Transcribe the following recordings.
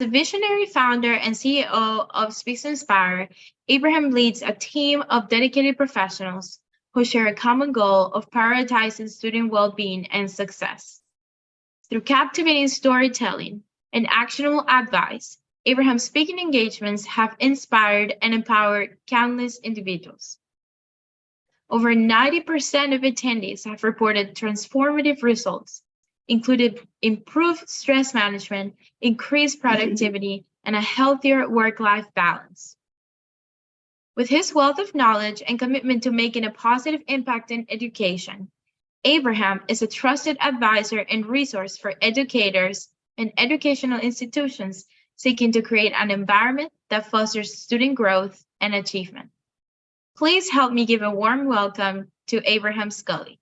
The visionary founder and CEO of Speaks to Inspire, Abraham leads a team of dedicated professionals who share a common goal of prioritizing student well-being and success. Through captivating storytelling and actionable advice, Abraham's speaking engagements have inspired and empowered countless individuals. Over 90% of attendees have reported transformative results, including improved stress management, increased productivity, and a healthier work-life balance. With his wealth of knowledge and commitment to making a positive impact in education, Abraham is a trusted advisor and resource for educators and educational institutions seeking to create an environment that fosters student growth and achievement. Please help me give a warm welcome to Abraham Scully.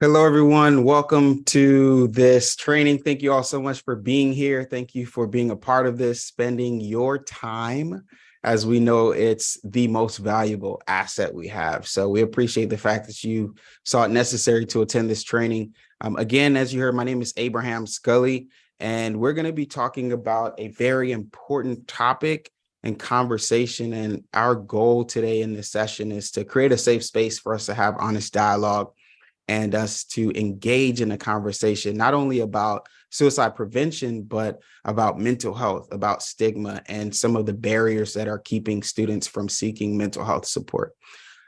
Hello, everyone. Welcome to this training. Thank you all so much for being here. Thank you for being a part of this, spending your time. As we know, it's the most valuable asset we have. So we appreciate the fact that you saw it necessary to attend this training. Again, as you heard, my name is Abraham Scully, and we're going to be talking about a very important topic and conversation. And our goal today in this session is to create a safe space for us to have honest dialogue and us to engage in a conversation, not only about suicide prevention, but about mental health, about stigma, and some of the barriers that are keeping students from seeking mental health support.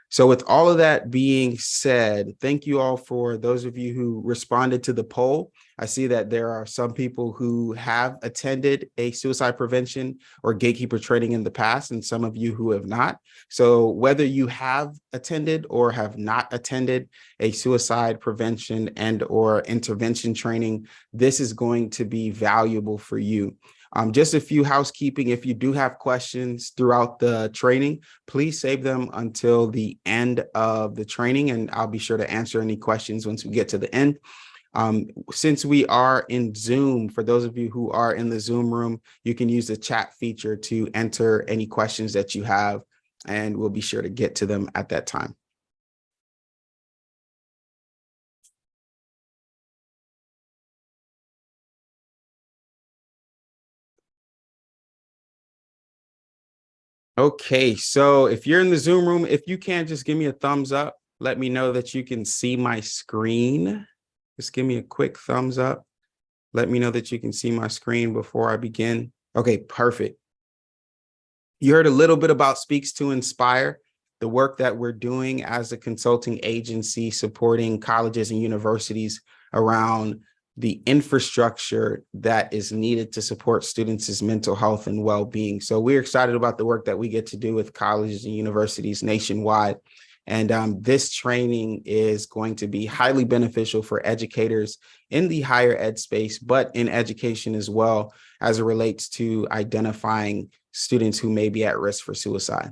So with all of that being said, thank you all for those of you who responded to the poll. I see that there are some people who have attended a suicide prevention or gatekeeper training in the past, and some of you who have not. So whether you have attended or have not attended a suicide prevention and or intervention training, this is going to be valuable for you. Just a few housekeeping. If you do have questions throughout the training, please save them until the end of the training, and I'll be sure to answer any questions once we get to the end. Since we are in Zoom, for those of you who are in the Zoom room, you can use the chat feature to enter any questions that you have, and we'll be sure to get to them at that time. Okay, so if you're in the Zoom room, if you can just give me a thumbs up, let me know that you can see my screen. Just give me a quick thumbs up. Let me know that you can see my screen before I begin. Okay, perfect. You heard a little bit about Speaks to Inspire, the work that we're doing as a consulting agency supporting colleges and universities around the infrastructure that is needed to support students' mental health and well-being. So we're excited about the work that we get to do with colleges and universities nationwide. And this training is going to be highly beneficial for educators in the higher ed space, but in education as well, as it relates to identifying students who may be at risk for suicide.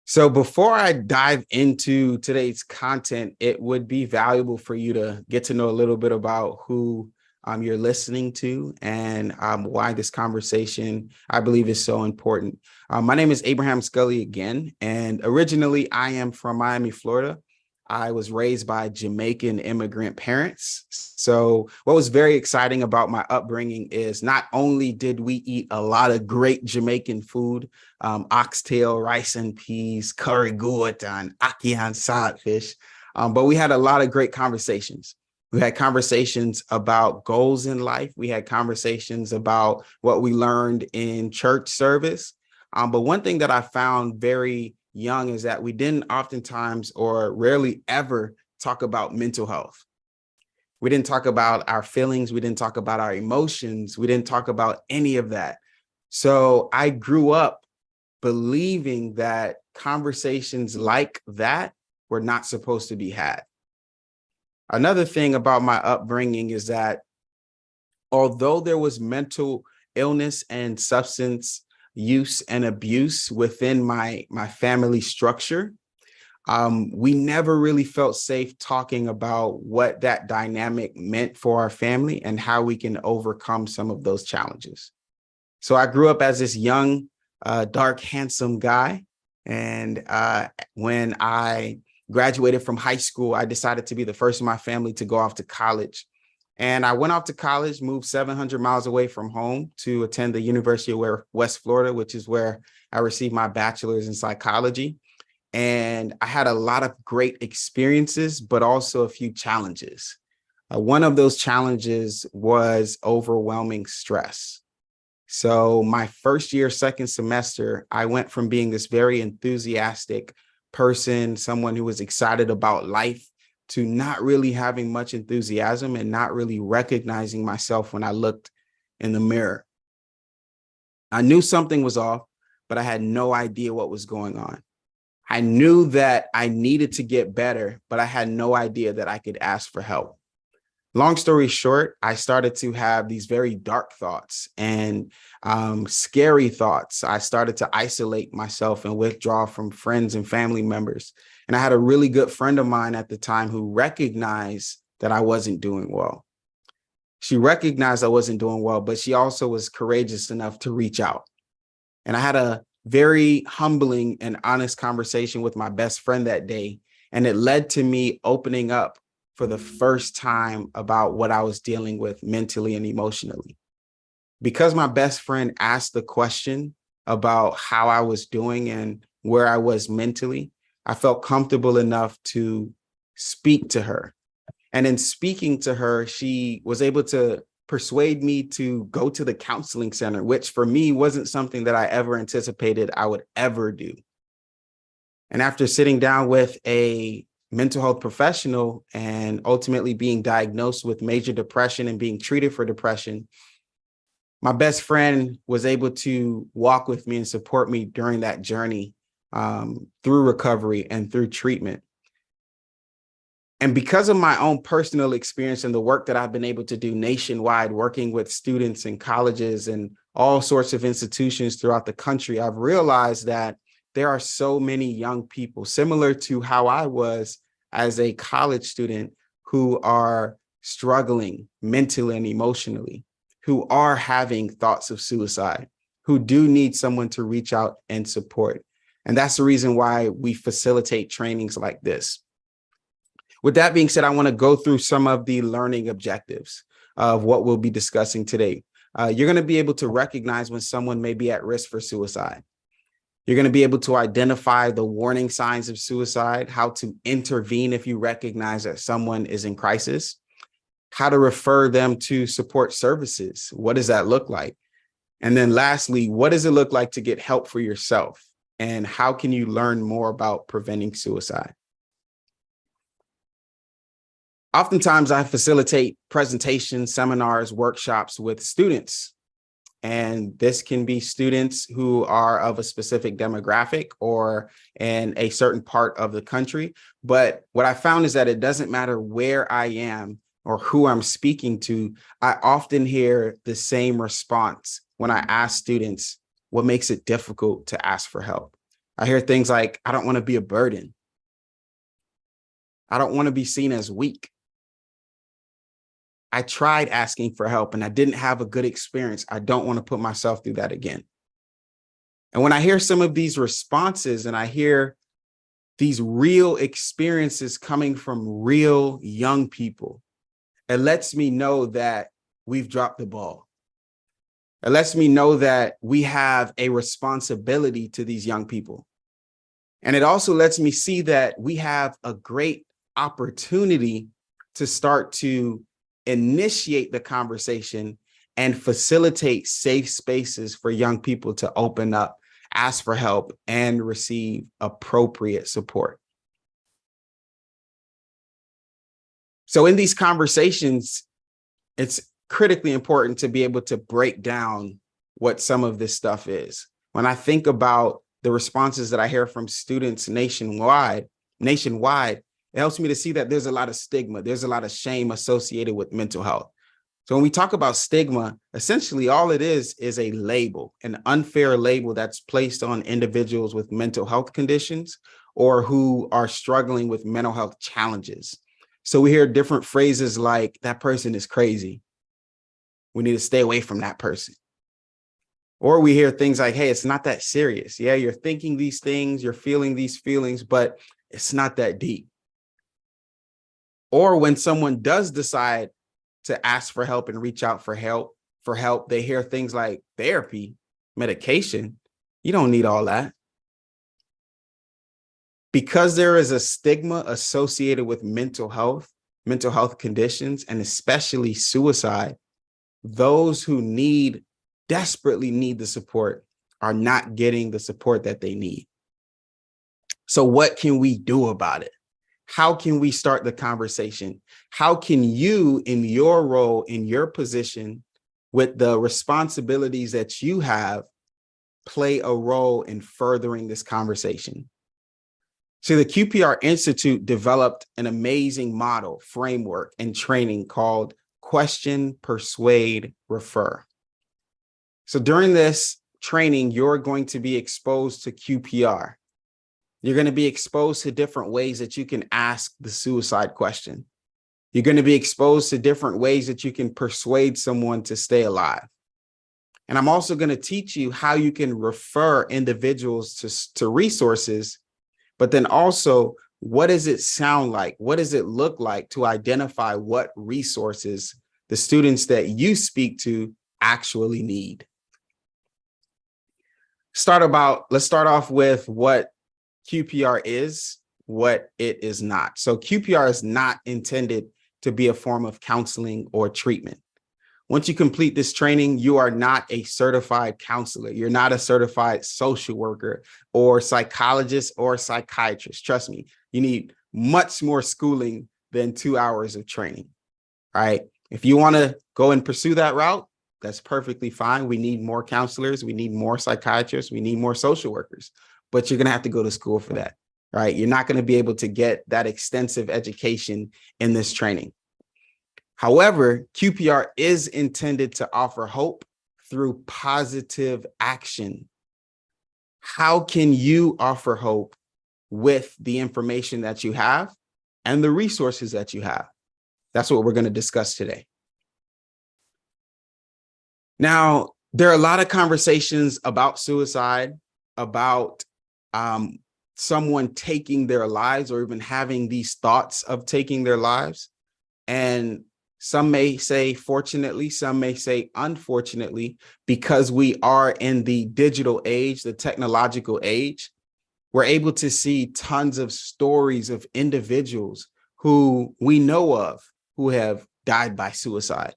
So before I dive into today's content, it would be valuable for you to get to know a little bit about who you're listening to and why this conversation, I believe, is so important. My name is Abraham Scully again, and originally I am from Miami, Florida. I was raised by Jamaican immigrant parents. So what was very exciting about my upbringing is not only did we eat a lot of great Jamaican food, oxtail, rice and peas, curry goat, and ackee and saltfish, but we had a lot of great conversations. We had conversations about goals in life. We had conversations about what we learned in church service. But one thing that I found very young is that we didn't oftentimes or rarely ever talk about mental health. We didn't talk about our feelings. We didn't talk about our emotions. We didn't talk about any of that. So I grew up believing that conversations like that were not supposed to be had. Another thing about my upbringing is that although there was mental illness and substance use and abuse within my family structure, we never really felt safe talking about what that dynamic meant for our family and how we can overcome some of those challenges. So I grew up as this young, dark, handsome guy. And when I graduated from high school, I decided to be the first in my family to go off to college. And I went off to college, moved 700 miles away from home to attend the University of West Florida, which is where I received my bachelor's in psychology. And I had a lot of great experiences, but also a few challenges. One of those challenges was overwhelming stress. So my first year, second semester, I went from being this very enthusiastic person, someone who was excited about life, to not really having much enthusiasm and not really recognizing myself when I looked in the mirror. I knew something was off, but I had no idea what was going on. I knew that I needed to get better, but I had no idea that I could ask for help. Long story short, I started to have these very dark thoughts and scary thoughts. I started to isolate myself and withdraw from friends and family members. And I had a really good friend of mine at the time who recognized that I wasn't doing well. She recognized I wasn't doing well, but she also was courageous enough to reach out. And I had a very humbling and honest conversation with my best friend that day. And it led to me opening up for the first time about what I was dealing with mentally and emotionally. Because my best friend asked the question about how I was doing and where I was mentally, I felt comfortable enough to speak to her. And in speaking to her, she was able to persuade me to go to the counseling center, which for me wasn't something that I ever anticipated I would ever do. And after sitting down with a mental health professional and ultimately being diagnosed with major depression and being treated for depression, my best friend was able to walk with me and support me during that journey through recovery and through treatment. And because of my own personal experience and the work that I've been able to do nationwide, working with students in colleges and all sorts of institutions throughout the country, I've realized that there are so many young people, similar to how I was as a college student, who are struggling mentally and emotionally, who are having thoughts of suicide, who do need someone to reach out and support. And that's the reason why we facilitate trainings like this. With that being said, I want to go through some of the learning objectives of what we'll be discussing today. You're going to be able to recognize when someone may be at risk for suicide. You're going to be able to identify the warning signs of suicide, how to intervene if you recognize that someone is in crisis, how to refer them to support services. What does that look like? And then lastly, what does it look like to get help for yourself? And how can you learn more about preventing suicide? Oftentimes, I facilitate presentations, seminars, workshops with students. And this can be students who are of a specific demographic or in a certain part of the country. But what I found is that it doesn't matter where I am or who I'm speaking to. I often hear the same response when I ask students what makes it difficult to ask for help. I hear things like, I don't want to be a burden. I don't want to be seen as weak. I tried asking for help and I didn't have a good experience. I don't want to put myself through that again. And when I hear some of these responses and I hear these real experiences coming from real young people, it lets me know that we've dropped the ball. It lets me know that we have a responsibility to these young people. And it also lets me see that we have a great opportunity to start to initiate the conversation and facilitate safe spaces for young people to open up, ask for help, and receive appropriate support. So in these conversations, it's critically important to be able to break down what some of this stuff is. When I think about the responses that I hear from students nationwide, it helps me to see that there's a lot of stigma. There's a lot of shame associated with mental health. So when we talk about stigma, essentially all it is a label, an unfair label that's placed on individuals with mental health conditions or who are struggling with mental health challenges. So we hear different phrases like, that person is crazy. We need to stay away from that person. Or we hear things like, hey, it's not that serious. Yeah, you're thinking these things, you're feeling these feelings, but it's not that deep. Or when someone does decide to ask for help and reach out for help, they hear things like therapy, medication. You don't need all that. Because there is a stigma associated with mental health conditions, and especially suicide, those who desperately need the support are not getting the support that they need. So what can we do about it? How can we start the conversation? How can you, in your role, in your position, with the responsibilities that you have, play a role in furthering this conversation? So the QPR Institute developed an amazing model, framework, and training called Question, Persuade, Refer. So during this training, you're going to be exposed to QPR. You're going to be exposed to different ways that you can ask the suicide question. You're going to be exposed to different ways that you can persuade someone to stay alive. And I'm also going to teach you how you can refer individuals to resources, but then also, what does it sound like? What does it look like to identify what resources the students that you speak to actually need? Let's start off with what QPR is, what it is not. So QPR is not intended to be a form of counseling or treatment. Once you complete this training, you are not a certified counselor. You're not a certified social worker or psychologist or psychiatrist. Trust me, you need much more schooling than 2 hours of training. All right. If you want to go and pursue that route, that's perfectly fine. We need more counselors. We need more psychiatrists. We need more social workers, but you're going to have to go to school for that. Right. You're not going to be able to get that extensive education in this training. However, QPR is intended to offer hope through positive action. How can you offer hope with the information that you have and the resources that you have? That's what we're going to discuss today. Now, there are a lot of conversations about suicide, about someone taking their lives or even having these thoughts of taking their lives. And some may say fortunately, some may say unfortunately, because we are in the digital age, the technological age, we're able to see tons of stories of individuals who we know of who have died by suicide.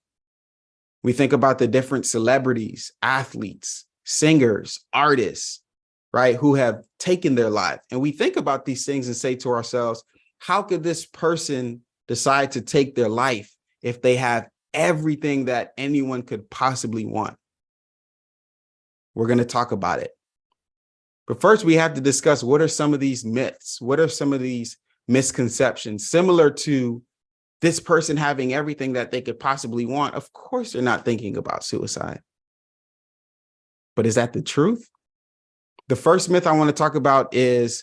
We think about the different celebrities, athletes, singers, artists, right, who have taken their life. And we think about these things and say to ourselves, how could this person decide to take their life if they have everything that anyone could possibly want? We're going to talk about it. But first, we have to discuss what are some of these myths? What are some of these misconceptions similar to this person having everything that they could possibly want? Of course, they're not thinking about suicide. But is that the truth? The first myth I want to talk about is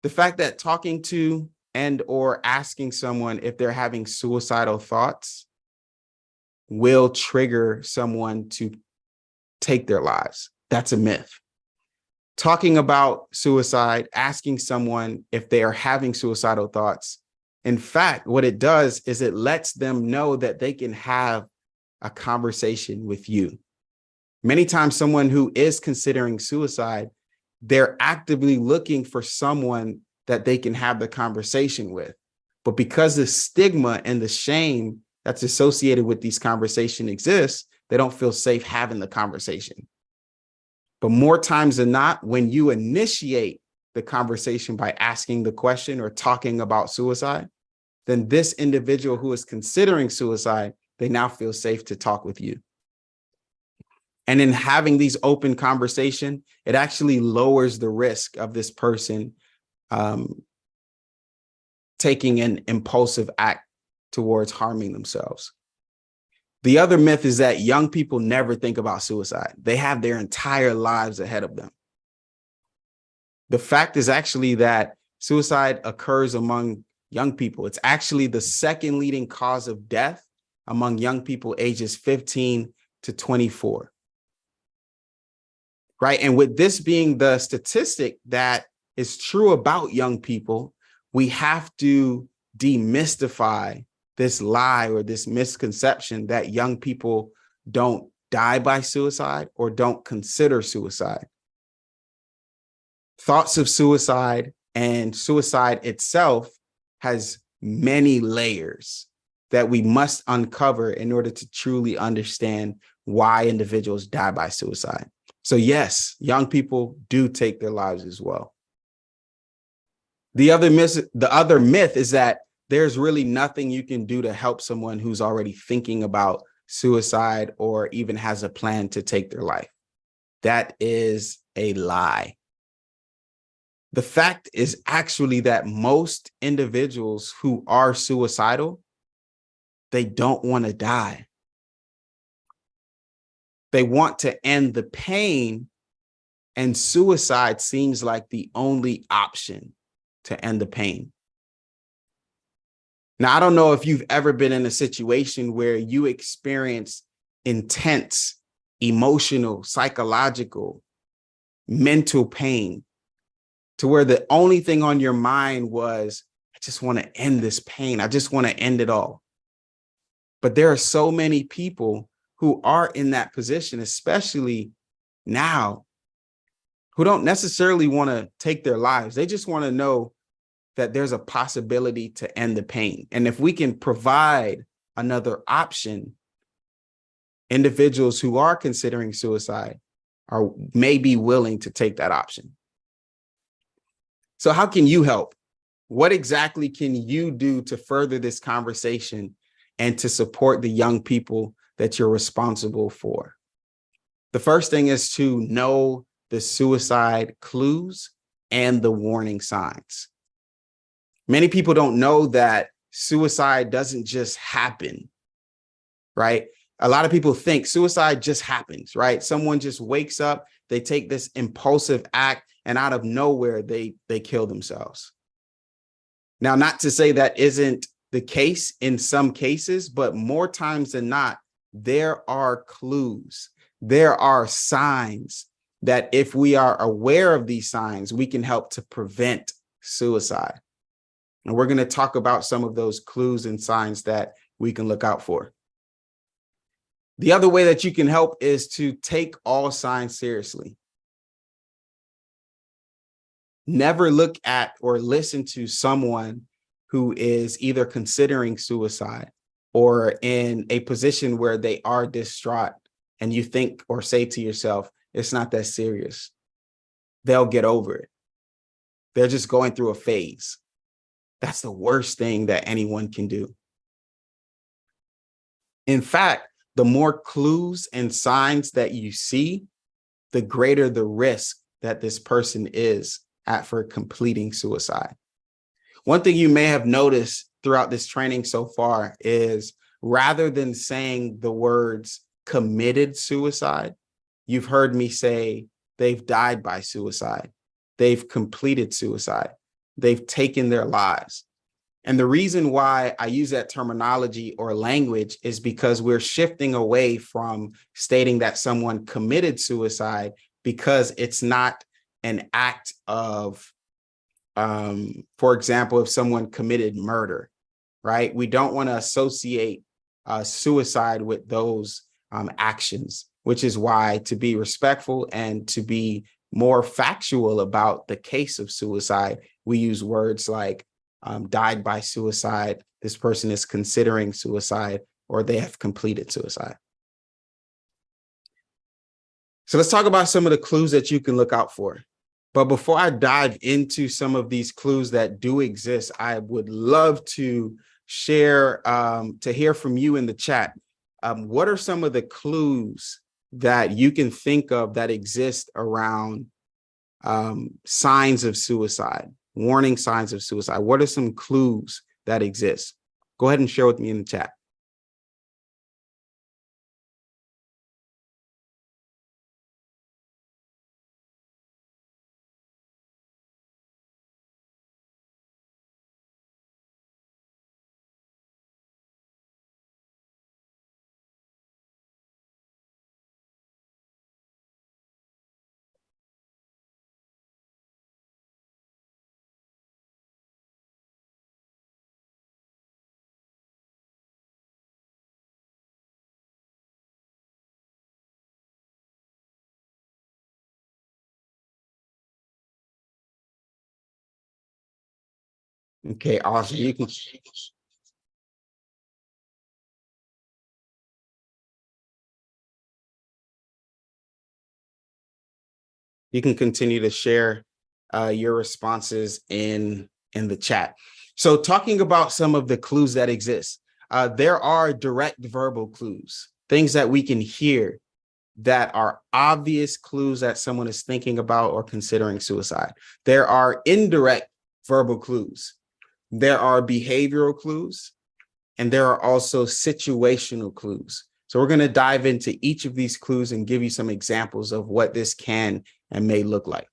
the fact that talking to and or asking someone if they're having suicidal thoughts will trigger someone to take their lives. That's a myth. Talking about suicide, asking someone if they are having suicidal thoughts, in fact, what it does is it lets them know that they can have a conversation with you. Many times someone who is considering suicide, they're actively looking for someone that they can have the conversation with. But because the stigma and the shame that's associated with these conversations exists, they don't feel safe having the conversation. But more times than not, when you initiate the conversation by asking the question or talking about suicide, then this individual who is considering suicide, they now feel safe to talk with you. And in having these open conversation, it actually lowers the risk of this person taking an impulsive act towards harming themselves. The other myth is that young people never think about suicide. They have their entire lives ahead of them. The fact is actually that suicide occurs among young people. It's actually the second leading cause of death among young people ages 15 to 24. right? And with this being the statistic that is true about young people, we have to demystify this lie or this misconception that young people don't die by suicide or don't consider suicide. Thoughts of suicide and suicide itself has many layers that we must uncover in order to truly understand why individuals die by suicide. So yes, young people do take their lives as well. The other myth is that there's really nothing you can do to help someone who's already thinking about suicide or even has a plan to take their life. That is a lie. The fact is actually that most individuals who are suicidal, they don't want to die. They want to end the pain, and suicide seems like the only option to end the pain. Now, I don't know if you've ever been in a situation where you experience intense emotional, psychological, mental pain to where the only thing on your mind was, I just want to end this pain. I just want to end it all. But there are so many people who are in that position, especially now, who don't necessarily want to take their lives. They just want to know that there's a possibility to end the pain. And if we can provide another option, individuals who are considering suicide may be willing to take that option. So how can you help? What exactly can you do to further this conversation and to support the young people that you're responsible for? The first thing is to know the suicide clues and the warning signs. Many people don't know that suicide doesn't just happen, right? A lot of people think suicide just happens, right? Someone just wakes up, they take this impulsive act, and out of nowhere, they kill themselves. Now, not to say that isn't the case in some cases, but more times than not, there are clues, there are signs that if we are aware of these signs, we can help to prevent suicide. And we're going to talk about some of those clues and signs that we can look out for. The other way that you can help is to take all signs seriously. Never look at or listen to someone who is either considering suicide or in a position where they are distraught and you think or say to yourself, it's not that serious. They'll get over it. They're just going through a phase. That's the worst thing that anyone can do. In fact, the more clues and signs that you see, the greater the risk that this person is at for completing suicide. One thing you may have noticed throughout this training so far is rather than saying the words committed suicide, you've heard me say they've died by suicide, they've completed suicide, they've taken their lives. And the reason why I use that terminology or language is because we're shifting away from stating that someone committed suicide because it's not an act of, for example, if someone committed murder, right? We don't want to associate suicide with those actions, which is why to be respectful and to be more factual about the case of suicide, we use words like died by suicide, this person is considering suicide, or they have completed suicide. So let's talk about some of the clues that you can look out for. But before I dive into some of these clues that do exist, I would love to share, to hear from you in the chat. What are some of the clues that you can think of that exist around signs of suicide? Warning signs of suicide. What are some clues that exist? Go ahead and share with me in the chat. Okay, awesome. You can continue to share your responses in the chat. So talking about some of the clues that exist, there are direct verbal clues, things that we can hear that are obvious clues that someone is thinking about or considering suicide. There are indirect verbal clues. There are behavioral clues, and there are also situational clues. So we're going to dive into each of these clues and give you some examples of what this can and may look like.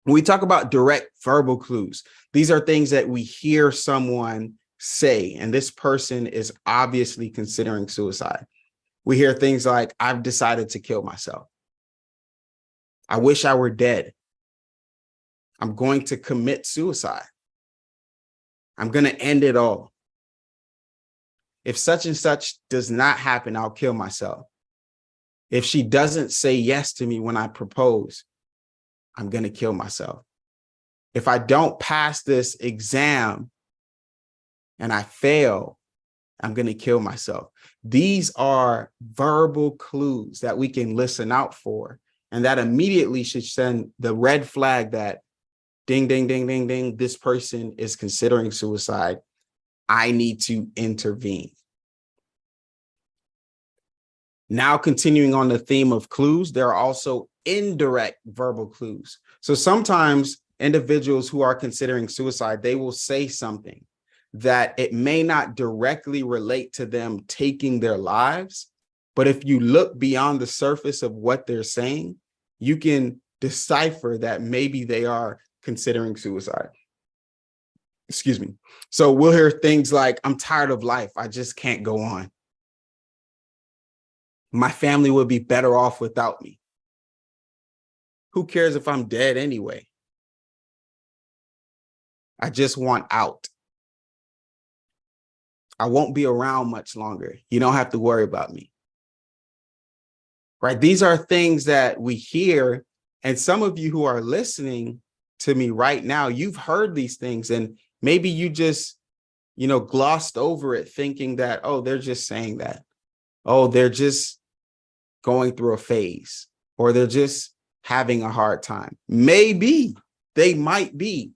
When we talk about direct verbal clues, these are things that we hear someone say, and this person is obviously considering suicide. We hear things like, I've decided to kill myself. I wish I were dead. I'm going to commit suicide. I'm going to end it all. If such and such does not happen, I'll kill myself. If she doesn't say yes to me when I propose, I'm going to kill myself. If I don't pass this exam and I fail, I'm going to kill myself. These are verbal clues that we can listen out for. And that immediately should send the red flag that ding, ding, ding, ding, ding, this person is considering suicide. I need to intervene. Now, continuing on the theme of clues, there are also indirect verbal clues. So sometimes individuals who are considering suicide, they will say something that it may not directly relate to them taking their lives. But if you look beyond the surface of what they're saying, you can decipher that maybe they are considering suicide. Excuse me. So we'll hear things like, I'm tired of life. I just can't go on. My family would be better off without me. Who cares if I'm dead anyway? I just want out. I won't be around much longer. You don't have to worry about me. Right? These are things that we hear. And some of you who are listening to me right now, you've heard these things and maybe you just, glossed over it thinking that, oh, they're just saying that. Oh, they're just going through a phase or they're just having a hard time. Maybe they might be.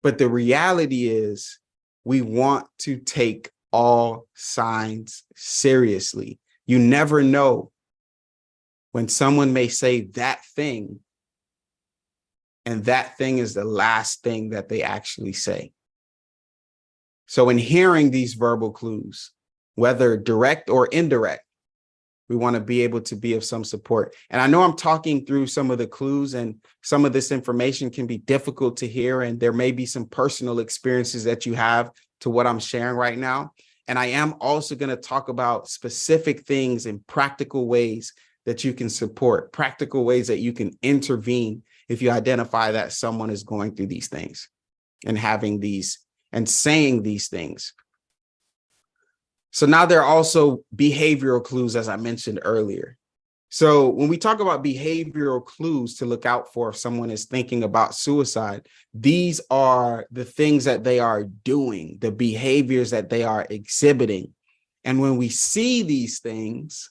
But the reality is we want to take all signs seriously. You never know when someone may say that thing, and that thing is the last thing that they actually say. So in hearing these verbal clues, whether direct or indirect, we want to be able to be of some support. And I know I'm talking through some of the clues and some of this information can be difficult to hear. And there may be some personal experiences that you have to what I'm sharing right now. And I am also going to talk about specific things and practical ways that you can support, practical ways that you can intervene if you identify that someone is going through these things and having these and saying these things. So now there are also behavioral clues, as I mentioned earlier. So when we talk about behavioral clues to look out for if someone is thinking about suicide, these are the things that they are doing, the behaviors that they are exhibiting. And when we see these things,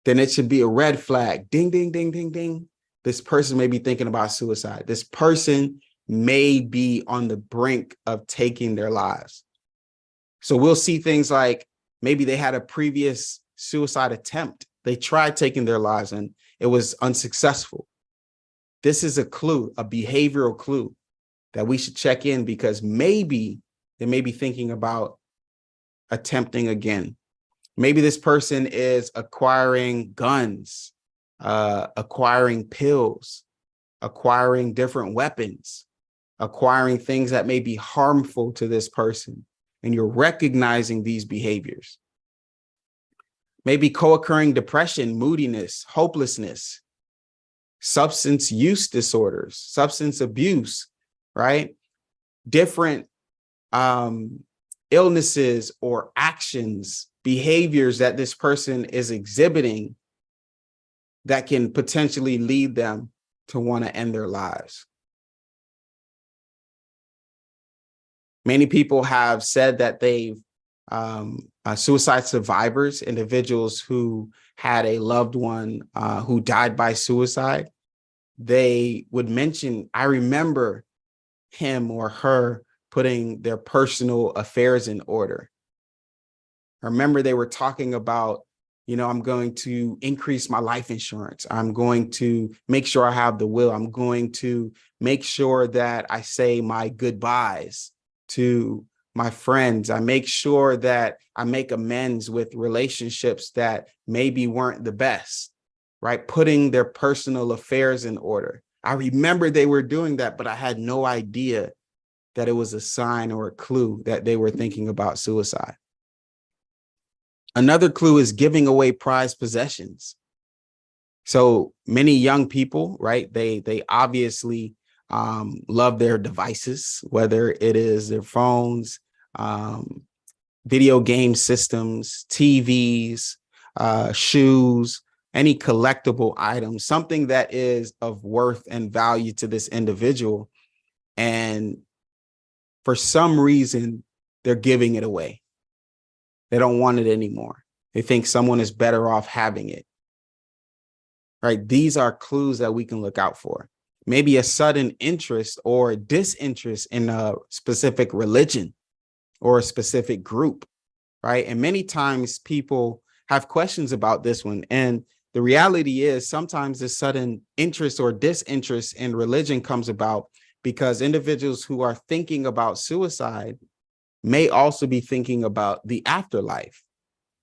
then it should be a red flag. Ding, ding, ding, ding, ding. This person may be thinking about suicide. This person may be on the brink of taking their lives. So we'll see things like maybe they had a previous suicide attempt. They tried taking their lives and it was unsuccessful. This is a clue, a behavioral clue that we should check in because maybe they may be thinking about attempting again. Maybe this person is acquiring guns, acquiring pills, acquiring different weapons, acquiring things that may be harmful to this person. And you're recognizing these behaviors. Maybe co-occurring depression, moodiness, hopelessness, substance use disorders, substance abuse, right? Different illnesses or actions, behaviors that this person is exhibiting that can potentially lead them to want to end their lives. Many people have said that they've suicide survivors, individuals who had a loved one who died by suicide. They would mention, I remember him or her putting their personal affairs in order. I remember they were talking about, I'm going to increase my life insurance. I'm going to make sure I have the will. I'm going to make sure that I say my goodbyes to my friends. I make sure that I make amends with relationships that maybe weren't the best, right? Putting their personal affairs in order. I remember they were doing that, but I had no idea that it was a sign or a clue that they were thinking about suicide. Another clue is giving away prized possessions. So many young people, right? They obviously love their devices, whether it is their phones, video game systems, TVs, shoes, any collectible items, something that is of worth and value to this individual. And for some reason, they're giving it away. They don't want it anymore. They think someone is better off having it. Right? These are clues that we can look out for. Maybe a sudden interest or disinterest in a specific religion or a specific group, right? And many times people have questions about this one. And the reality is sometimes this sudden interest or disinterest in religion comes about because individuals who are thinking about suicide may also be thinking about the afterlife.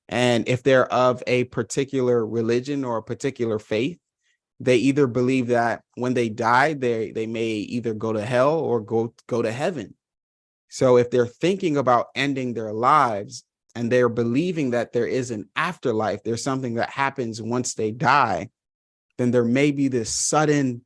And if they're of a particular religion or a particular faith, they either believe that when they die, they may either go to hell or go to heaven. So if they're thinking about ending their lives and they're believing that there is an afterlife, there's something that happens once they die, then there may be this sudden,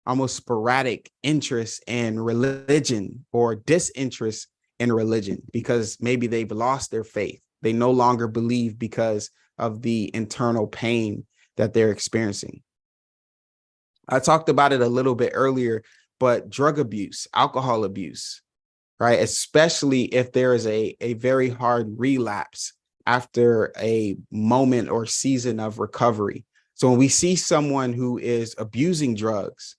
almost sporadic interest in religion or disinterest in religion because maybe they've lost their faith. They no longer believe because of the internal pain that they're experiencing. I talked about it a little bit earlier, but drug abuse, alcohol abuse, right? Especially if there is a very hard relapse after a moment or season of recovery. So when we see someone who is abusing drugs,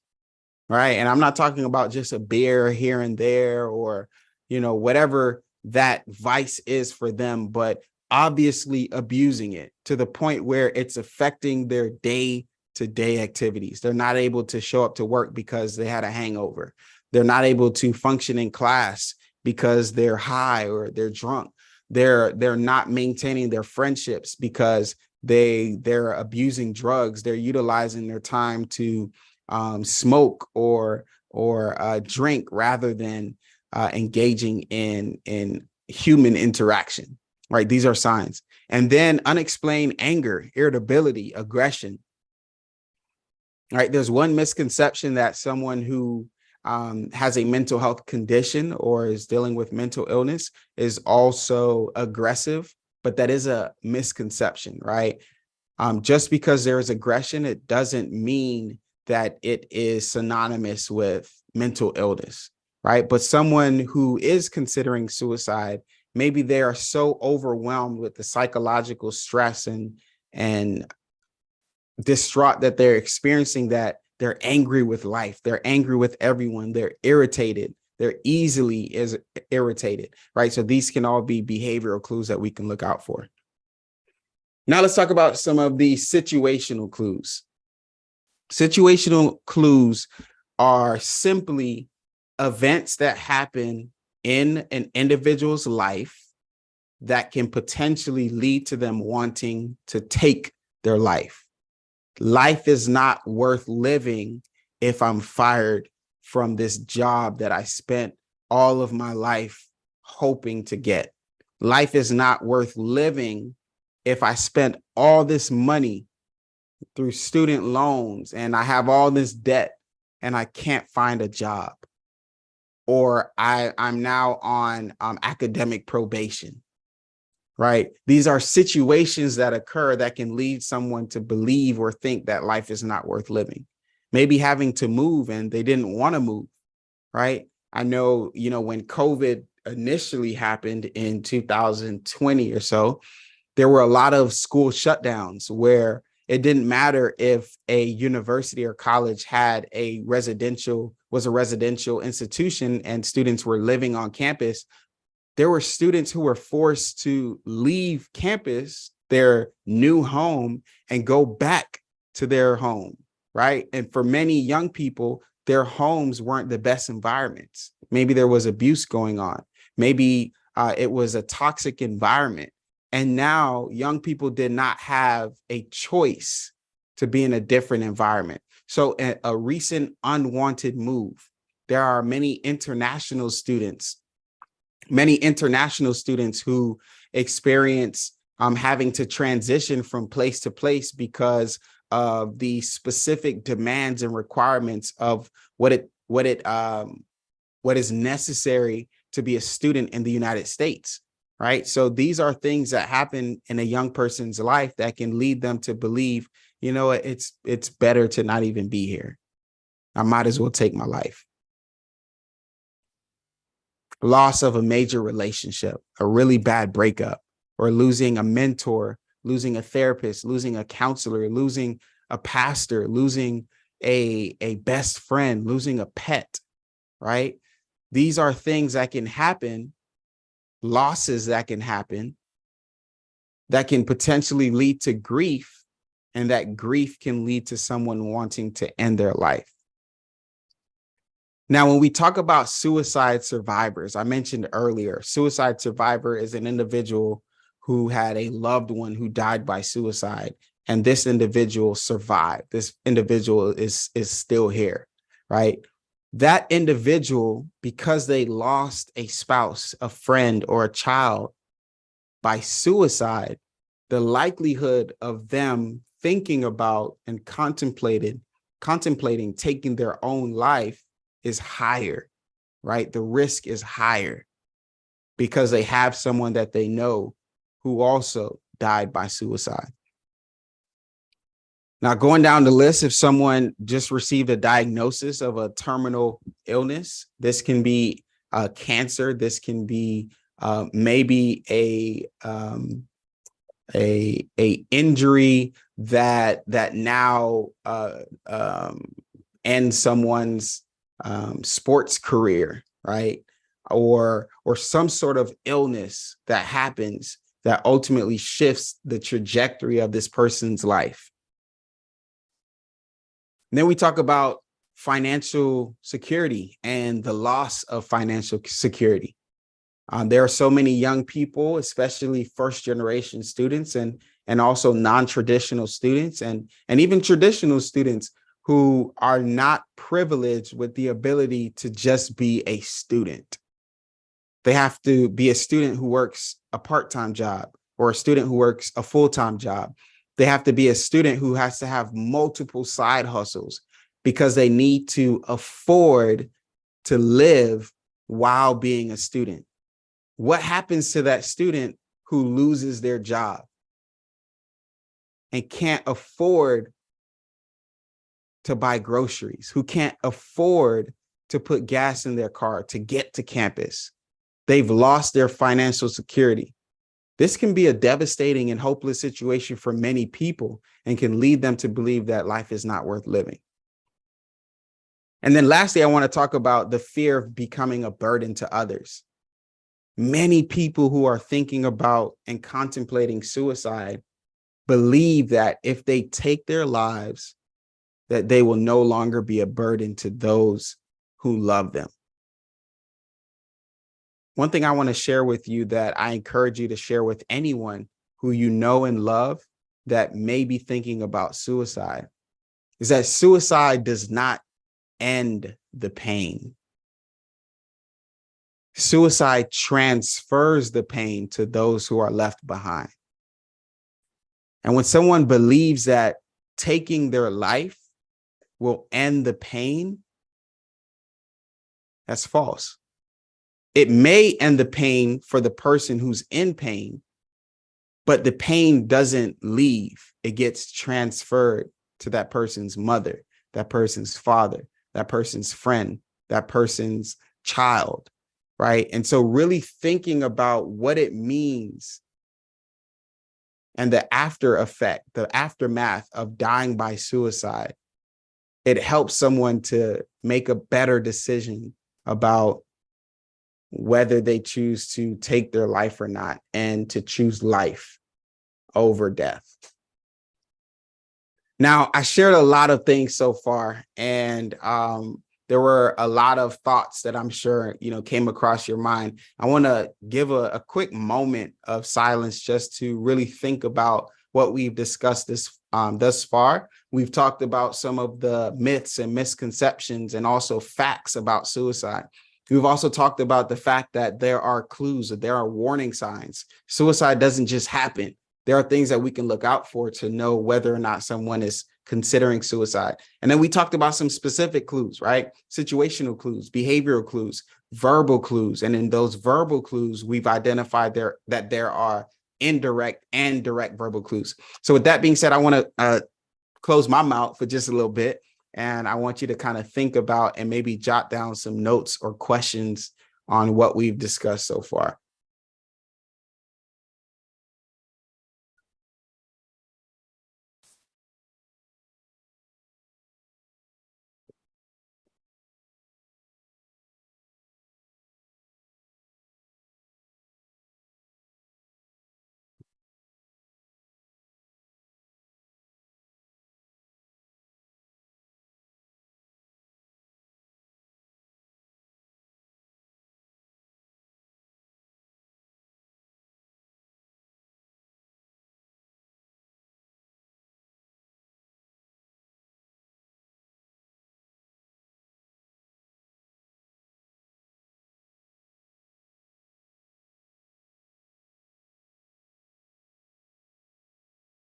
right? And I'm not talking about just a beer here and there or, whatever that vice is for them, but obviously abusing it to the point where it's affecting their day-to-day activities. They're not able to show up to work because they had a hangover. They're not able to function in class because they're high or they're drunk. They're not maintaining their friendships because they're abusing drugs. They're utilizing their time to smoke or drink rather than engaging in human interaction, right? These are signs. And then unexplained anger, irritability, aggression, right? There's one misconception that someone who has a mental health condition or is dealing with mental illness is also aggressive, but that is a misconception, right? Just because there is aggression, it doesn't mean that it is synonymous with mental illness, right? But someone who is considering suicide, maybe they are so overwhelmed with the psychological stress and distraught that they're experiencing that they're angry with life. They're angry with everyone. They're irritated. They're easily irritated, right? So these can all be behavioral clues that we can look out for. Now let's talk about some of the situational clues. Situational clues are simply events that happen in an individual's life that can potentially lead to them wanting to take their life. Life is not worth living if I'm fired from this job that I spent all of my life hoping to get. Life is not worth living if I spent all this money through student loans and I have all this debt and I can't find a job, or I'm now on academic probation, right? These are situations that occur that can lead someone to believe or think that life is not worth living. Maybe having to move and they didn't want to move, right? I know, when COVID initially happened in 2020 or so, there were a lot of school shutdowns where it didn't matter if a university or college had was a residential institution and students were living on campus. There were students who were forced to leave campus, their new home, and go back to their home, right? And for many young people, their homes weren't the best environments. Maybe there was abuse going on. Maybe it was a toxic environment. And now young people did not have a choice to be in a different environment. So a recent unwanted move, there are many international students who experience having to transition from place to place because of the specific demands and requirements of what is necessary to be a student in the United States, right? So these are things that happen in a young person's life that can lead them to believe, you know, it's better to not even be here. I might as well take my life. Loss of a major relationship, a really bad breakup, or losing a mentor, losing a therapist, losing a counselor, losing a pastor, losing a best friend, losing a pet, right? These are things that can happen, losses that can happen, that can potentially lead to grief, and that grief can lead to someone wanting to end their life. Now, when we talk about suicide survivors, I mentioned earlier, suicide survivor is an individual who had a loved one who died by suicide, and this individual survived. This individual is still here, right? That individual, because they lost a spouse, a friend, or a child by suicide, the likelihood of them thinking about and contemplating taking their own life is higher, right? The risk is higher because they have someone that they know who also died by suicide. Now, going down the list, if someone just received a diagnosis of a terminal illness, this can be cancer. This can be maybe a injury that now ends someone's sports career, right? Or some sort of illness that happens that ultimately shifts the trajectory of this person's life. And then we talk about financial security and the loss of financial security. There are so many young people, especially first generation students and also non-traditional students and even traditional students who are not privileged with the ability to just be a student. They have to be a student who works a part-time job or a student who works a full-time job. They have to be a student who has to have multiple side hustles because they need to afford to live while being a student. What happens to that student who loses their job and can't afford to buy groceries, who can't afford to put gas in their car to get to campus? They've lost their financial security. This can be a devastating and hopeless situation for many people and can lead them to believe that life is not worth living. And then lastly, I want to talk about the fear of becoming a burden to others. Many people who are thinking about and contemplating suicide believe that if they take their lives, that they will no longer be a burden to those who love them. One thing I want to share with you that I encourage you to share with anyone who you know and love that may be thinking about suicide is that suicide does not end the pain. Suicide transfers the pain to those who are left behind. And when someone believes that taking their life will end the pain, that's false. It may end the pain for the person who's in pain, but the pain doesn't leave. It gets transferred to that person's mother, that person's father, that person's friend, that person's child. right? And so really thinking about what it means and the after effect, the aftermath of dying by suicide, it helps someone to make a better decision about whether they choose to take their life or not, and to choose life over death. Now, I shared a lot of things so far, and there were a lot of thoughts that I'm sure, came across your mind. I want to give a quick moment of silence just to really think about what we've discussed thus far. We've talked about some of the myths and misconceptions and also facts about suicide. We've also talked about the fact that there are clues, that there are warning signs. Suicide doesn't just happen. There are things that we can look out for to know whether or not someone is considering suicide. And then we talked about some specific clues, right? Situational clues, behavioral clues, verbal clues. And in those verbal clues, we've identified that there are indirect and direct verbal clues. So with that being said, I want to close my mouth for just a little bit. And I want you to kind of think about and maybe jot down some notes or questions on what we've discussed so far.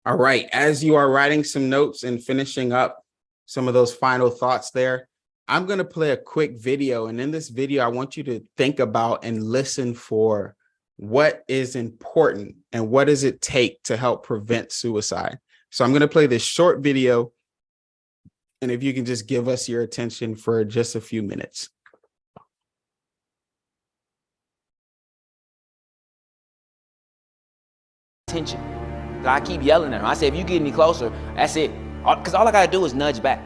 All right, as you are writing some notes and finishing up some of those final thoughts there, I'm going to play a quick video. And in this video, I want you to think about and listen for what is important and what does it take to help prevent suicide. So I'm going to play this short video. And if you can just give us your attention for just a few minutes. Attention. I keep yelling at him. I say, if you get any closer, that's it. Because all I got to do is nudge back.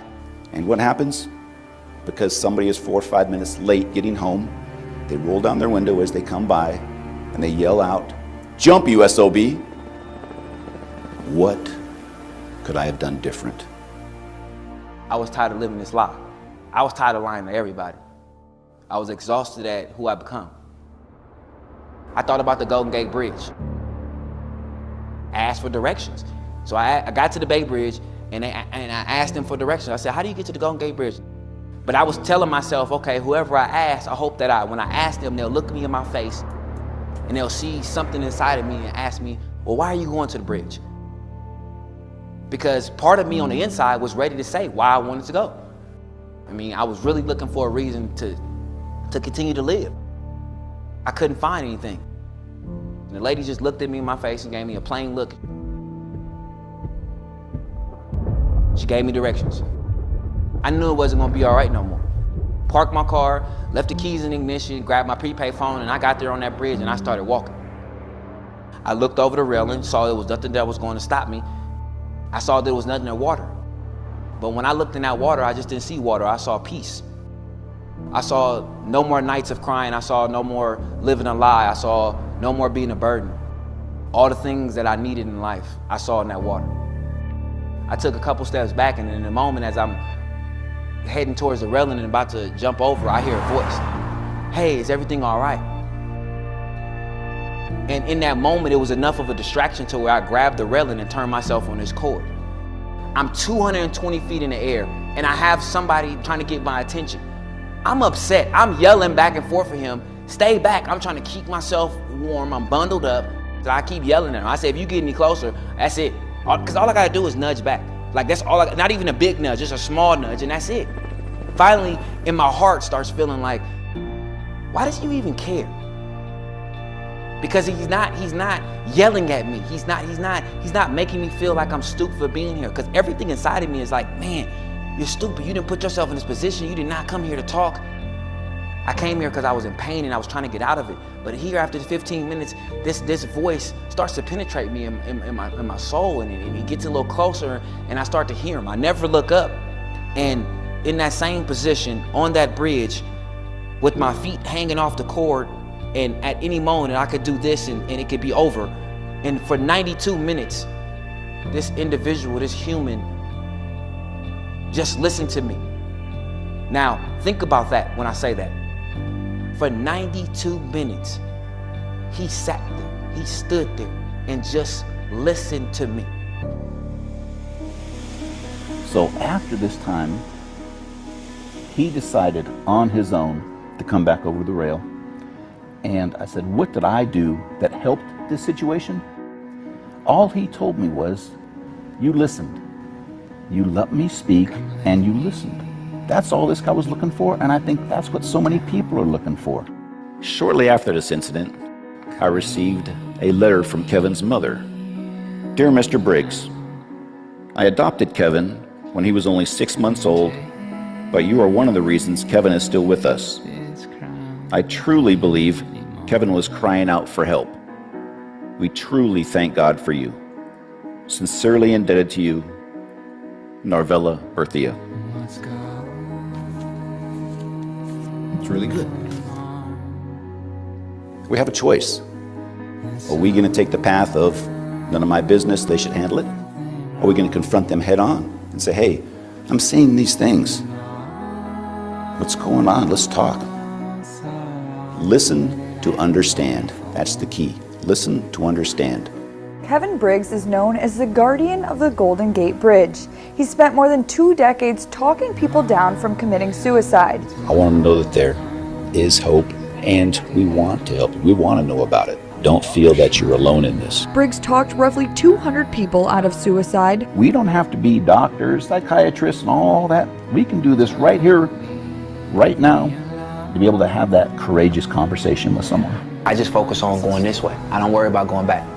And what happens? Because somebody is 4 or 5 minutes late getting home, they roll down their window as they come by and they yell out, "Jump, you SOB!" What could I have done different? I was tired of living this lie. I was tired of lying to everybody. I was exhausted at who I become. I thought about the Golden Gate Bridge. Asked for directions. So I got to the Bay Bridge and I asked them for directions. I said, how do you get to the Golden Gate Bridge? But I was telling myself, okay, whoever I ask, I hope that when I ask them, they'll look me in my face and they'll see something inside of me and ask me, well, why are you going to the bridge? Because part of me on the inside was ready to say why I wanted to go. I mean, I was really looking for a reason to continue to live. I couldn't find anything. And the lady just looked at me in my face and gave me a plain look. She gave me directions. I knew it wasn't gonna be all right no more. Parked my car, left the keys in the ignition, grabbed my prepaid phone, and I got there on that bridge and I started walking. I looked over the railing, saw there was nothing that was going to stop me. I saw there was nothing in water. But when I looked in that water, I just didn't see water, I saw peace. I saw no more nights of crying, I saw no more living a lie, I saw no more being a burden. All the things that I needed in life, I saw in that water. I took a couple steps back, and in a moment as I'm heading towards the railing and about to jump over, I hear a voice. Hey, is everything all right? And in that moment, it was enough of a distraction to where I grabbed the railing and turned myself on this cord. I'm 220 feet in the air, and I have somebody trying to get my attention. I'm upset. I'm yelling back and forth for him. Stay back. I'm trying to keep myself warm. I'm bundled up. So I keep yelling at him. I say, if you get any closer, that's it. Because all I got to do is nudge back. Like, that's all not even a big nudge, just a small nudge, and that's it. Finally, in my heart starts feeling like, why does he even care? Because he's not yelling at me. He's not making me feel like I'm stupid for being here. Because everything inside of me is like, man, you're stupid. You didn't put yourself in this position. You did not come here to talk. I came here because I was in pain and I was trying to get out of it. But here, after 15 minutes, this voice starts to penetrate me in my soul, and it gets a little closer, and I start to hear him. I never look up, and in that same position on that bridge, with my feet hanging off the cord, and at any moment I could do this and it could be over. And for 92 minutes, this individual, this human, just listened to me. Now, think about that when I say that. For 92 minutes, he sat there, he stood there, and just listened to me. So after this time, he decided on his own to come back over the rail. And I said, what did I do that helped this situation? All he told me was, you listened. You let me speak and you listened. That's all this guy was looking for, and I think that's what so many people are looking for. Shortly after this incident, I received a letter from Kevin's mother. Dear Mr. Briggs, I adopted Kevin when he was only 6 months old, but you are one of the reasons Kevin is still with us. I truly believe Kevin was crying out for help. We truly thank God for you. Sincerely indebted to you, Narvella Berthia. It's really good. We have a choice. Are we going to take the path of none of my business, they should handle it? Are we going to confront them head on and say, hey, I'm seeing these things. What's going on? Let's talk. Listen to understand. That's the key. Listen to understand. Kevin Briggs is known as the guardian of the Golden Gate Bridge. He spent more than 2 decades talking people down from committing suicide. I want them to know that there is hope, and we want to help you. We want to know about it. Don't feel that you're alone in this. Briggs talked roughly 200 people out of suicide. We don't have to be doctors, psychiatrists, and all that. We can do this right here, right now, to be able to have that courageous conversation with someone. I just focus on going this way. I don't worry about going back.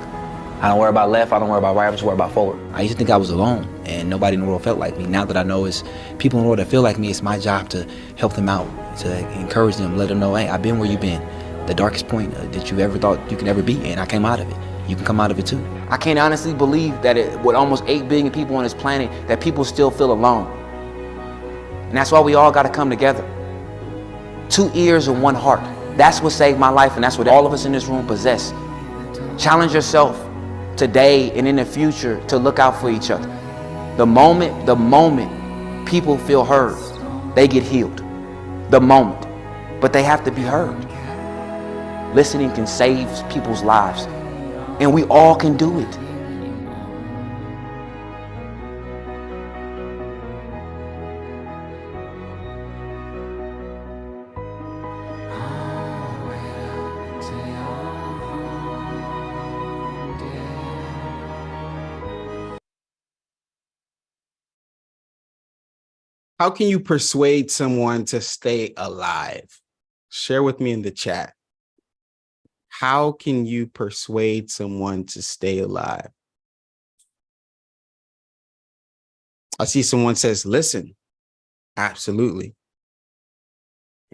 I don't worry about left, I don't worry about right, I just worry about forward. I used to think I was alone and nobody in the world felt like me. Now that I know it's people in the world that feel like me, it's my job to help them out, to encourage them, let them know, hey, I've been where you've been. The darkest point that you ever thought you could ever be, and I came out of it. You can come out of it too. I can't honestly believe that with almost 8 billion people on this planet, that people still feel alone. And that's why we all gotta come together. 2 ears and 1 heart. That's what saved my life, and that's what all of us in this room possess. Challenge yourself today and in the future to look out for each other. The moment people feel heard, they get healed. The moment. But they have to be heard. Listening can save people's lives, and we all can do it. How can you persuade someone to stay alive? Share with me in the chat. How can you persuade someone to stay alive? I see someone says, listen. Absolutely.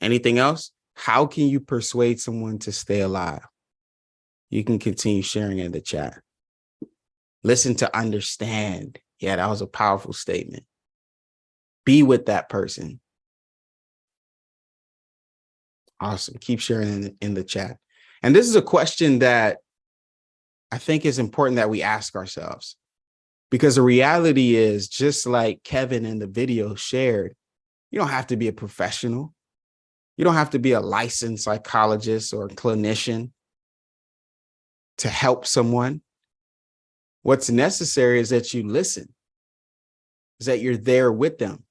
Anything else? How can you persuade someone to stay alive? You can continue sharing in the chat. Listen to understand. Yeah, that was a powerful statement. Be with that person. Awesome. Keep sharing in the chat. And this is a question that I think is important that we ask ourselves, because the reality is, just like Kevin in the video shared, you don't have to be a professional. You don't have to be a licensed psychologist or clinician to help someone. What's necessary is that you listen, is that you're there with them.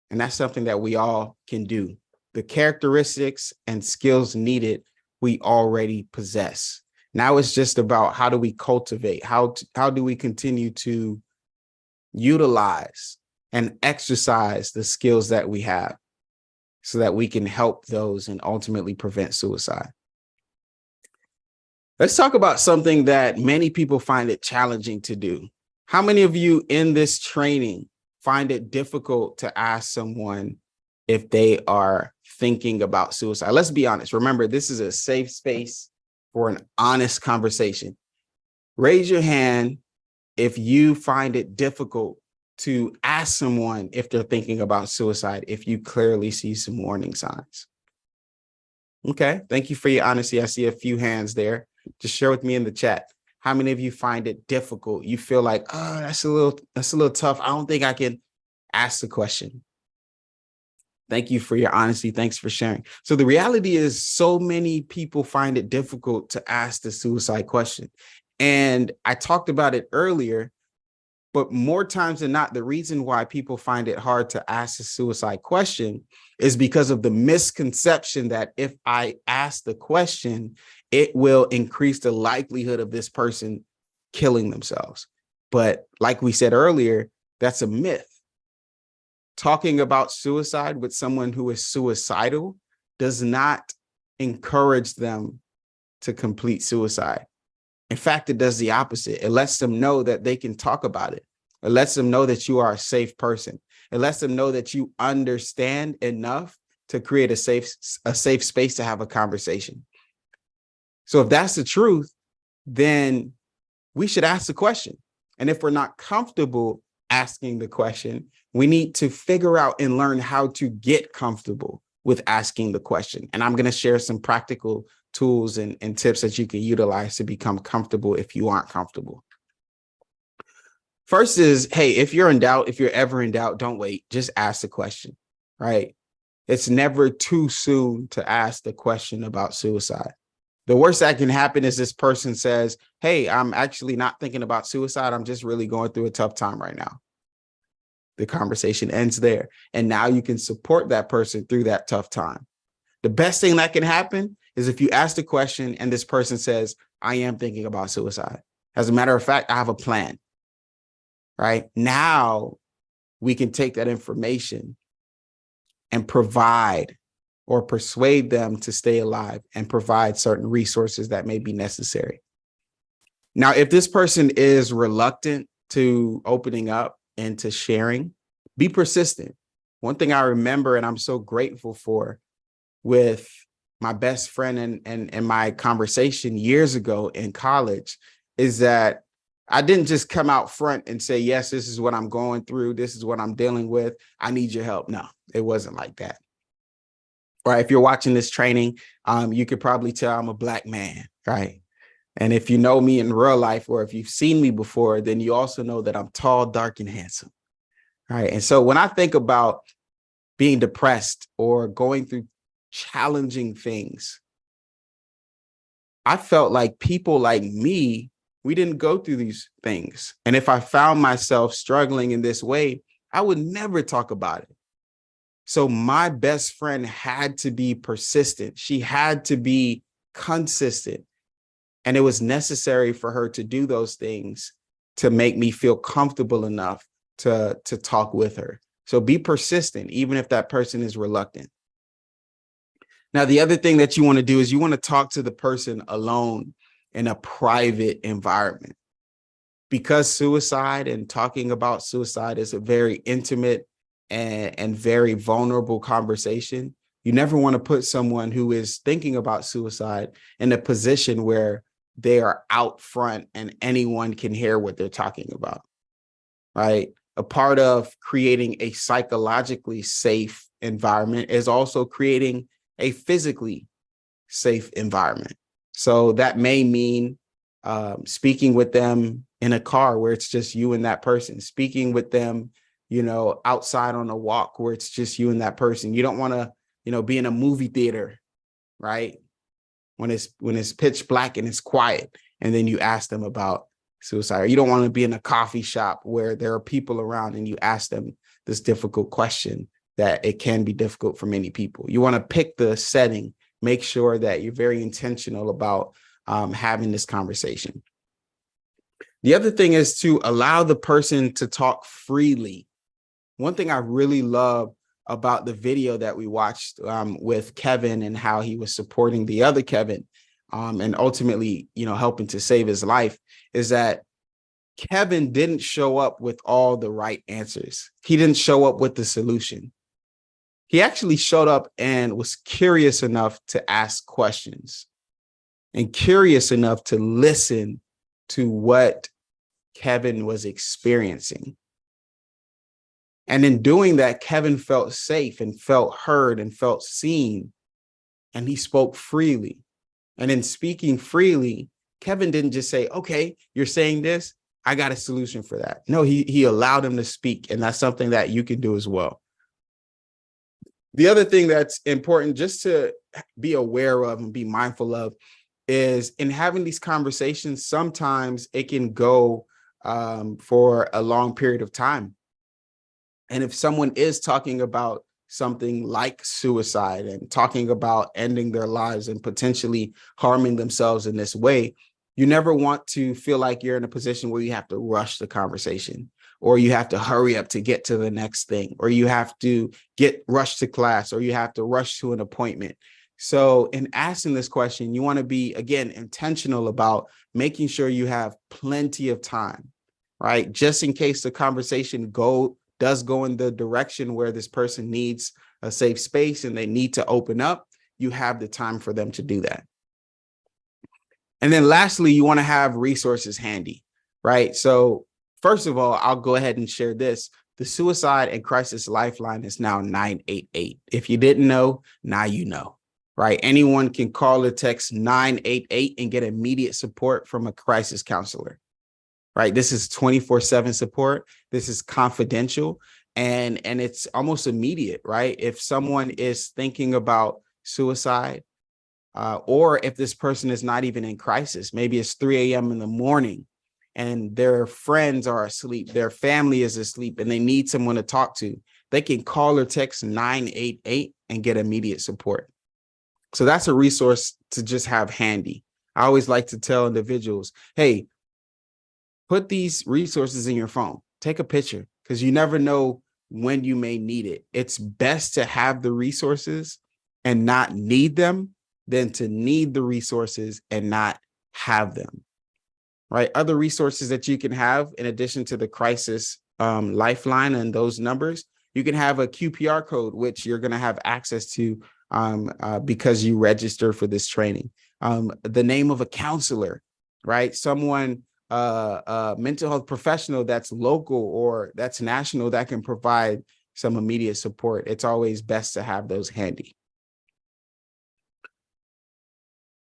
And that's something that we all can do. The characteristics and skills needed, we already possess. Now it's just about how do we cultivate, how do we continue to utilize and exercise the skills that we have so that we can help those and ultimately prevent suicide. Let's talk about something that many people find it challenging to do. How many of you in this training find it difficult to ask someone if they are thinking about suicide. Let's be honest. Remember, this is a safe space for an honest conversation. Raise your hand if you find it difficult to ask someone if they're thinking about suicide, if you clearly see some warning signs. Okay, thank you for your honesty. I see a few hands there. Just share with me in the chat. How many of you find it difficult? You feel like, oh, that's a little tough. I don't think I can ask the question. Thank you for your honesty. Thanks for sharing. So the reality is so many people find it difficult to ask the suicide question. And I talked about it earlier, but more times than not, the reason why people find it hard to ask the suicide question is because of the misconception that if I ask the question, it will increase the likelihood of this person killing themselves. But like we said earlier, that's a myth. Talking about suicide with someone who is suicidal does not encourage them to complete suicide. In fact, it does the opposite. It lets them know that they can talk about it. It lets them know that you are a safe person. It lets them know that you understand enough to create a safe space to have a conversation. So if that's the truth, then we should ask the question. And if we're not comfortable asking the question, we need to figure out and learn how to get comfortable with asking the question. And I'm going to share some practical tools and tips that you can utilize to become comfortable if you aren't comfortable. First is, hey, if you're in doubt, if you're ever in doubt, don't wait. Just ask the question, right? It's never too soon to ask the question about suicide. The worst that can happen is this person says, hey, I'm actually not thinking about suicide. I'm just really going through a tough time right now. The conversation ends there. And now you can support that person through that tough time. The best thing that can happen is if you ask the question and this person says, I am thinking about suicide. As a matter of fact, I have a plan, right? Now we can take that information and provide or persuade them to stay alive and provide certain resources that may be necessary. Now, if this person is reluctant to opening up and to sharing, be persistent. One thing I remember and I'm so grateful for with my best friend and my conversation years ago in college is that I didn't just come out front and say, yes, this is what I'm going through. This is what I'm dealing with. I need your help. No, it wasn't like that. Right. If you're watching this training, you could probably tell I'm a Black man. Right. And if you know me in real life, or if you've seen me before, then you also know that I'm tall, dark, and handsome. Right. And so when I think about being depressed or going through challenging things, I felt like people like me, we didn't go through these things. And if I found myself struggling in this way, I would never talk about it. So my best friend had to be persistent. She had to be consistent. And it was necessary for her to do those things to make me feel comfortable enough to talk with her. So be persistent, even if that person is reluctant. Now, the other thing that you want to do is you want to talk to the person alone in a private environment. Because suicide and talking about suicide is a very intimate and very vulnerable conversation, you never want to put someone who is thinking about suicide in a position where they are out front and anyone can hear what they're talking about, right? A part of creating a psychologically safe environment is also creating a physically safe environment. So that may mean speaking with them in a car where it's just you and that person, speaking with them, outside on a walk where it's just you and that person. You don't want to, be in a movie theater, right? When it's pitch black and it's quiet, and then you ask them about suicide. Or you don't want to be in a coffee shop where there are people around and you ask them this difficult question that it can be difficult for many people. You want to pick the setting, make sure that you're very intentional about having this conversation. The other thing is to allow the person to talk freely. One thing I really love about the video that we watched with Kevin and how he was supporting the other Kevin and ultimately, helping to save his life is that Kevin didn't show up with all the right answers. He didn't show up with the solution. he actually showed up and was curious enough to ask questions and curious enough to listen to what Kevin was experiencing. And in doing that, Kevin felt safe and felt heard and felt seen, and he spoke freely. And in speaking freely, Kevin didn't just say, okay, you're saying this, I got a solution for that. No, he allowed him to speak, and that's something that you can do as well. The other thing that's important just to be aware of and be mindful of is in having these conversations, sometimes it can go for a long period of time. And if someone is talking about something like suicide and talking about ending their lives and potentially harming themselves in this way, you never want to feel like you're in a position where you have to rush the conversation, or you have to hurry up to get to the next thing, or you have to rush to class, or you have to rush to an appointment. So in asking this question, you want to be, again, intentional about making sure you have plenty of time, right? Just in case the conversation does go in the direction where this person needs a safe space and they need to open up, you have the time for them to do that. And then lastly, you want to have resources handy, right? So first of all, I'll go ahead and share this. The Suicide and Crisis Lifeline is now 988. If you didn't know, now you know, right? Anyone can call or text 988 and get immediate support from a crisis counselor. Right. This is 24/7 support. This is confidential, and it's almost immediate. Right. If someone is thinking about suicide, or if this person is not even in crisis, maybe it's 3 a.m. in the morning and their friends are asleep, their family is asleep, and they need someone to talk to, they can call or text 988 and get immediate support. So that's a resource to just have handy. I always like to tell individuals, hey, put these resources in your phone. Take a picture, because you never know when you may need it. It's best to have the resources and not need them than to need the resources and not have them, right? Other resources that you can have, in addition to the crisis lifeline and those numbers, you can have a QPR code, which you're going to have access to because you register for this training. The name of a counselor, right? Someone, a mental health professional that's local or that's national that can provide some immediate support. It's always best to have those handy.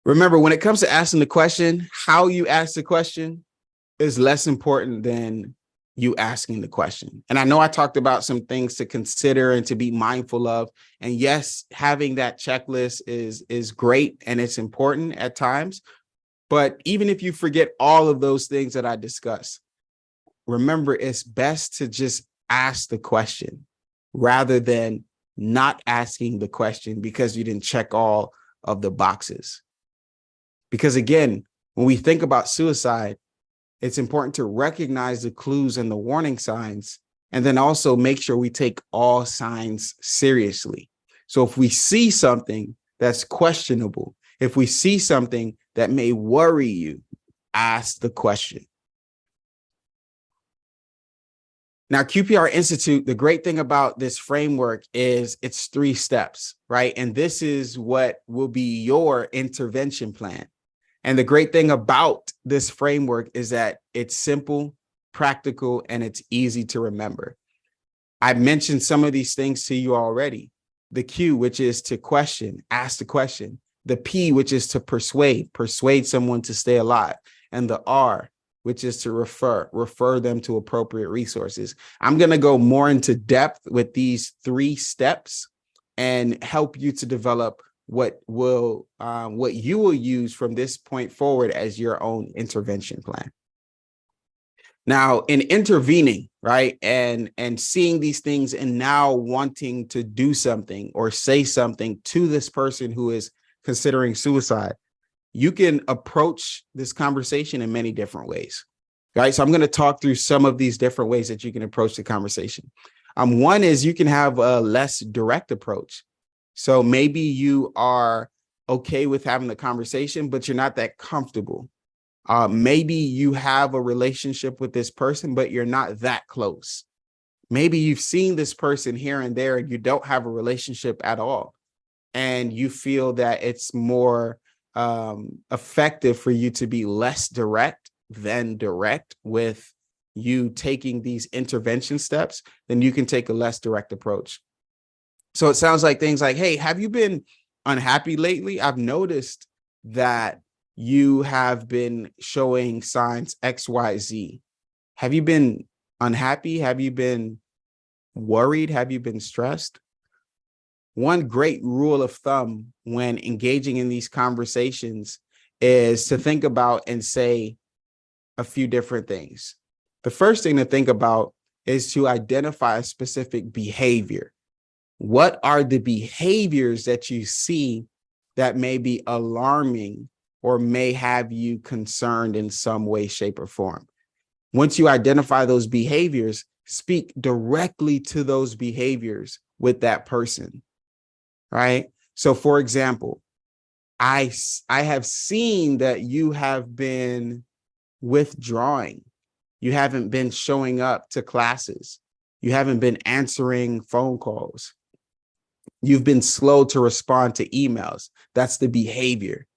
Remember, when it comes to asking the question, how you ask the question is less important than you asking the question. And I know I talked about some things to consider and to be mindful of. And yes, having that checklist is great and it's important at times. But even if you forget all of those things that I discussed, remember, it's best to just ask the question rather than not asking the question because you didn't check all of the boxes. Because again, when we think about suicide, it's important to recognize the clues and the warning signs, and then also make sure we take all signs seriously. So if we see something that's questionable, if we see something that may worry you, ask the question. Now, QPR Institute, the great thing about this framework is it's 3 steps, right? And this is what will be your intervention plan. And the great thing about this framework is that it's simple, practical, and it's easy to remember. I've mentioned some of these things to you already. The Q, which is to question, ask the question. The P, which is to persuade someone to stay alive. And the R, which is to refer them to appropriate resources. I'm going to go more into depth with these 3 steps and help you to develop what you will use from this point forward as your own intervention plan. Now, in intervening, right, and seeing these things and now wanting to do something or say something to this person who is considering suicide, you can approach this conversation in many different ways, right? So I'm going to talk through some of these different ways that you can approach the conversation. One is you can have a less direct approach. So maybe you are okay with having the conversation, but you're not that comfortable. Maybe you have a relationship with this person, but you're not that close. Maybe you've seen this person here and there and you don't have a relationship at all. And you feel that it's more effective for you to be less direct than direct with you taking these intervention steps, then you can take a less direct approach. So it sounds like things like, hey, have you been unhappy lately? I've noticed that you have been showing signs XYZ. Have you been unhappy? Have you been worried? Have you been stressed? One great rule of thumb when engaging in these conversations is to think about and say a few different things. The first thing to think about is to identify a specific behavior. What are the behaviors that you see that may be alarming or may have you concerned in some way, shape, or form? Once you identify those behaviors, speak directly to those behaviors with that person, right? So for example, I have seen that you have been withdrawing. You haven't been showing up to classes. You haven't been answering phone calls. You've been slow to respond to emails. That's the behavior.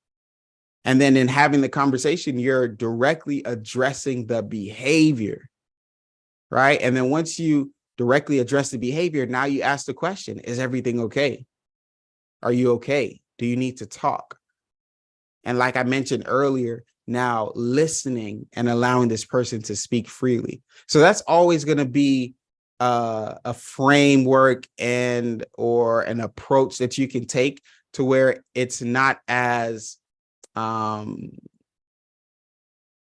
And then in having the conversation, you're directly addressing the behavior, right? And then once you directly address the behavior, now you ask the question, is everything okay? Are you okay? Do you need to talk? And like I mentioned earlier, now listening and allowing this person to speak freely. So that's always going to be a framework and or an approach that you can take to where it's not as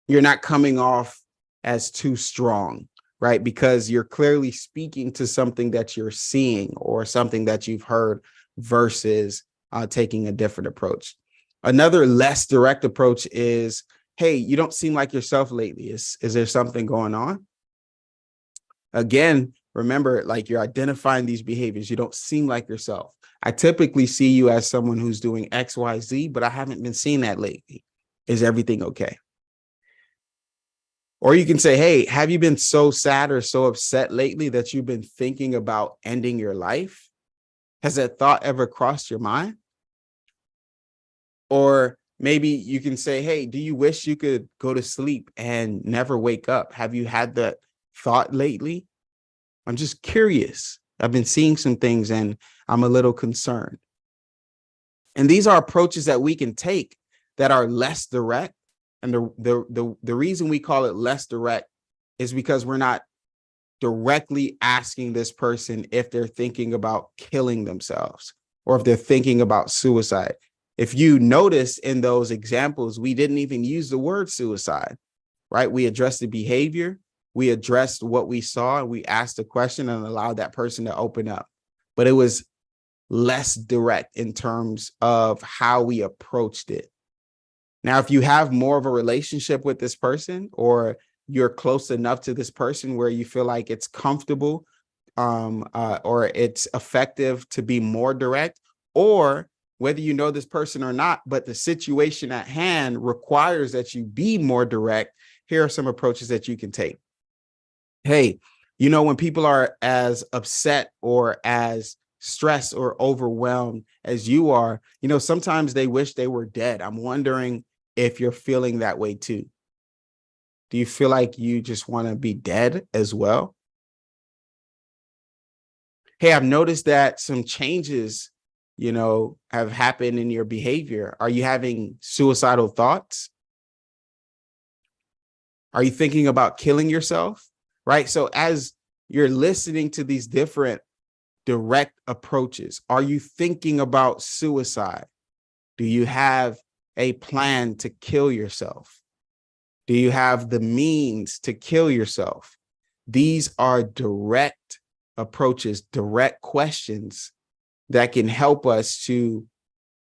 you're not coming off as too strong, right? Because you're clearly speaking to something that you're seeing or something that you've heard versus taking a different approach. Another less direct approach is, hey, you don't seem like yourself lately. Is there something going on? Again, remember, like you're identifying these behaviors. You don't seem like yourself. I typically see you as someone who's doing X, Y, Z, but I haven't been seeing that lately. Is everything okay? Or you can say, hey, have you been so sad or so upset lately that you've been thinking about ending your life? Has that thought ever crossed your mind? Or maybe you can say, hey, do you wish you could go to sleep and never wake up? Have you had that thought lately? I'm just curious. I've been seeing some things and I'm a little concerned. And these are approaches that we can take that are less direct. And the reason we call it less direct is because we're not directly asking this person if they're thinking about killing themselves or if they're thinking about suicide. If you notice in those examples, we didn't even use the word suicide, right? We addressed the behavior, we addressed what we saw, and we asked a question and allowed that person to open up. But it was less direct in terms of how we approached it. Now, if you have more of a relationship with this person or you're close enough to this person where you feel like it's comfortable or it's effective to be more direct, or whether you know this person or not, but the situation at hand requires that you be more direct, here are some approaches that you can take. Hey, you know, when people are as upset or as stressed or overwhelmed as you are, you know, sometimes they wish they were dead. I'm wondering if you're feeling that way too. Do you feel like you just want to be dead as well? Hey, I've noticed that some changes, you know, have happened in your behavior. Are you having suicidal thoughts? Are you thinking about killing yourself? Right? So as you're listening to these different direct approaches, are you thinking about suicide? Do you have a plan to kill yourself? Do you have the means to kill yourself? These are direct approaches, direct questions that can help us to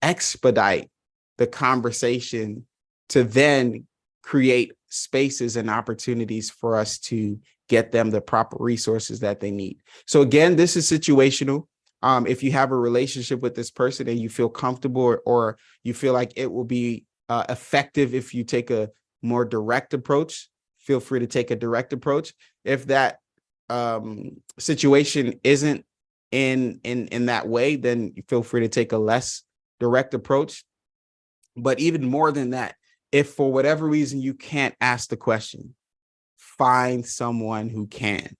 expedite the conversation to then create spaces and opportunities for us to get them the proper resources that they need. So again, this is situational. If you have a relationship with this person and you feel comfortable or you feel like it will be effective if you take a more direct approach, feel free to take a direct approach. If that situation isn't in that way, then you feel free to take a less direct approach. But even more than that, if for whatever reason you can't ask the question, find someone who can.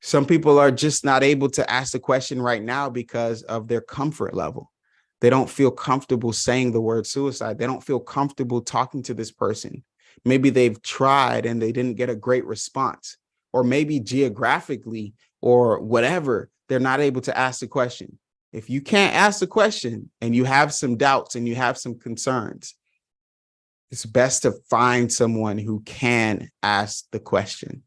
Some people are just not able to ask the question right now because of their comfort level. They don't feel comfortable saying the word suicide. They don't feel comfortable talking to this person. Maybe they've tried and they didn't get a great response, or maybe geographically or whatever, they're not able to ask the question. If you can't ask the question and you have some doubts and you have some concerns, it's best to find someone who can ask the question.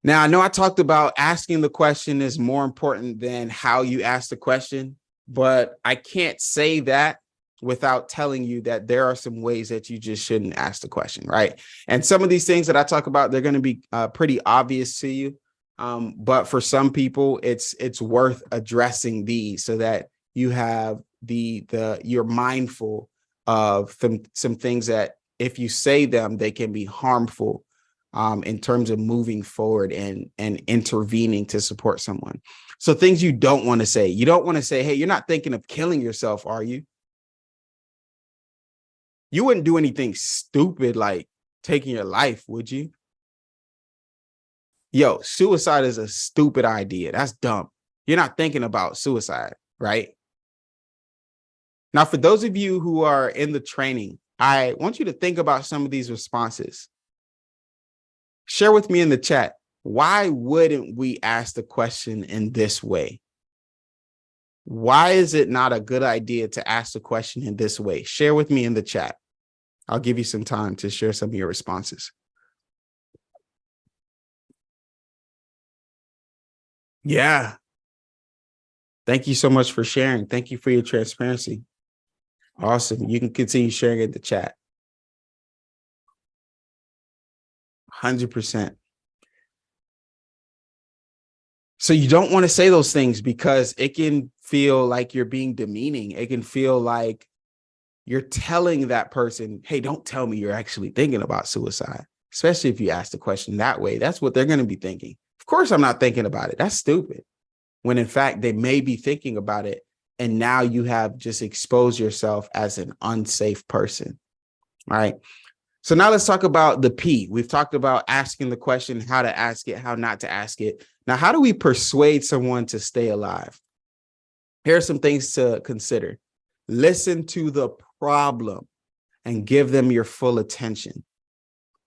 Now, I know I talked about asking the question is more important than how you ask the question, but I can't say that without telling you that there are some ways that you just shouldn't ask the question, right? And some of these things that I talk about, they're going to be pretty obvious to you. But for some people, it's worth addressing these so that you have you're mindful of some things that if you say them, they can be harmful in terms of moving forward and intervening to support someone. So things you don't want to say. You don't want to say, hey, you're not thinking of killing yourself, are you? You wouldn't do anything stupid like taking your life, would you? Yo, suicide is a stupid idea. That's dumb. You're not thinking about suicide, right? Now, for those of you who are in the training, I want you to think about some of these responses. Share with me in the chat, why wouldn't we ask the question in this way? Why is it not a good idea to ask the question in this way? Share with me in the chat. I'll give you some time to share some of your responses. Yeah. Thank you so much for sharing. Thank you for your transparency. Awesome. You can continue sharing in the chat. 100%. So you don't want to say those things because it can feel like you're being demeaning. It can feel like you're telling that person, hey, don't tell me you're actually thinking about suicide, especially if you ask the question that way. That's what they're going to be thinking. Of course, I'm not thinking about it. That's stupid. When in fact, they may be thinking about it. And now you have just exposed yourself as an unsafe person. All right. So now let's talk about the P. We've talked about asking the question, how to ask it, how not to ask it. Now, how do we persuade someone to stay alive? Here are some things to consider. Listen to the problem and give them your full attention.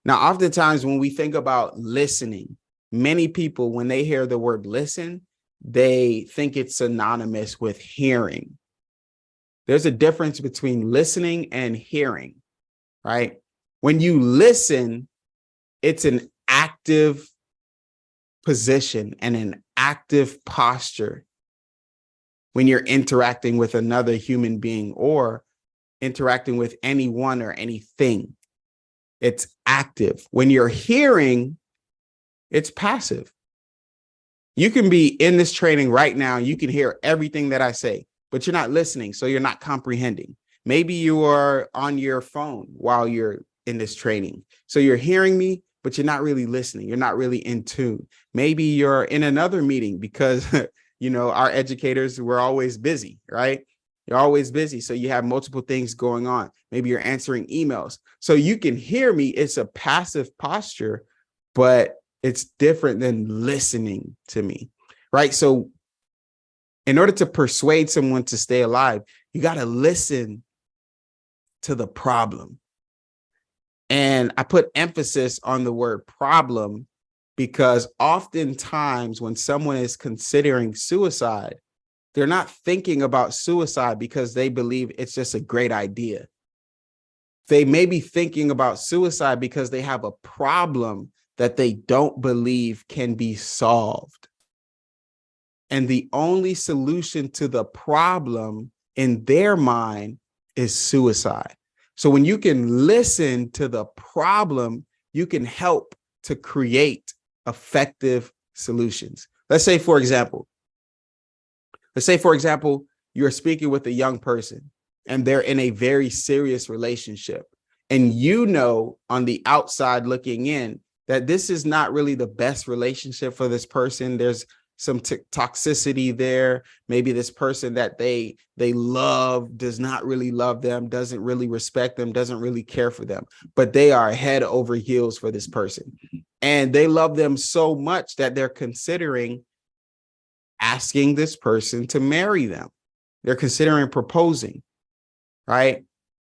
Now, oftentimes when we think about listening, many people, when they hear the word listen, they think it's synonymous with hearing. There's a difference between listening and hearing, right? When you listen, it's an active position and an active posture when you're interacting with another human being or interacting with anyone or anything. It's active. When you're hearing, it's passive. You can be in this training right now. You can hear everything that I say, but you're not listening. So you're not comprehending. Maybe you are on your phone while you're in this training. So you're hearing me, but you're not really listening. You're not really in tune. Maybe you're in another meeting because, you know, our educators, we're always busy, right? You're always busy. So you have multiple things going on. Maybe you're answering emails. So you can hear me. It's a passive posture, but it's different than listening to me, right? So in order to persuade someone to stay alive, you got to listen to the problem. And I put emphasis on the word problem because oftentimes when someone is considering suicide, they're not thinking about suicide because they believe it's just a great idea. They may be thinking about suicide because they have a problem that they don't believe can be solved. And the only solution to the problem in their mind is suicide. So when you can listen to the problem, you can help to create effective solutions. Let's say, for example, you're speaking with a young person and they're in a very serious relationship. And you know, on the outside looking in, that this is not really the best relationship for this person. There's some toxicity there. Maybe this person that they love does not really love them, doesn't really respect them, doesn't really care for them, but they are head over heels for this person. And they love them so much that they're considering asking this person to marry them. They're considering proposing, right?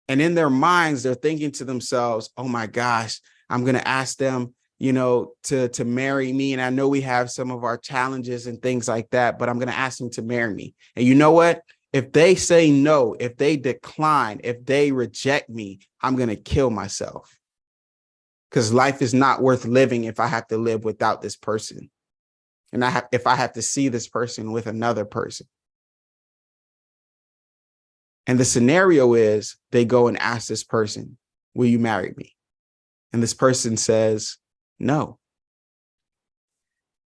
And in their minds, they're thinking to themselves, oh my gosh, I'm going to ask them, to marry me. And I know we have some of our challenges and things like that, but I'm going to ask them to marry me. And you know what? If they say no, if they decline, if they reject me, I'm going to kill myself. Because life is not worth living if I have to live without this person. And if I have to see this person with another person. And the scenario is they go and ask this person, will you marry me? And this person says, no.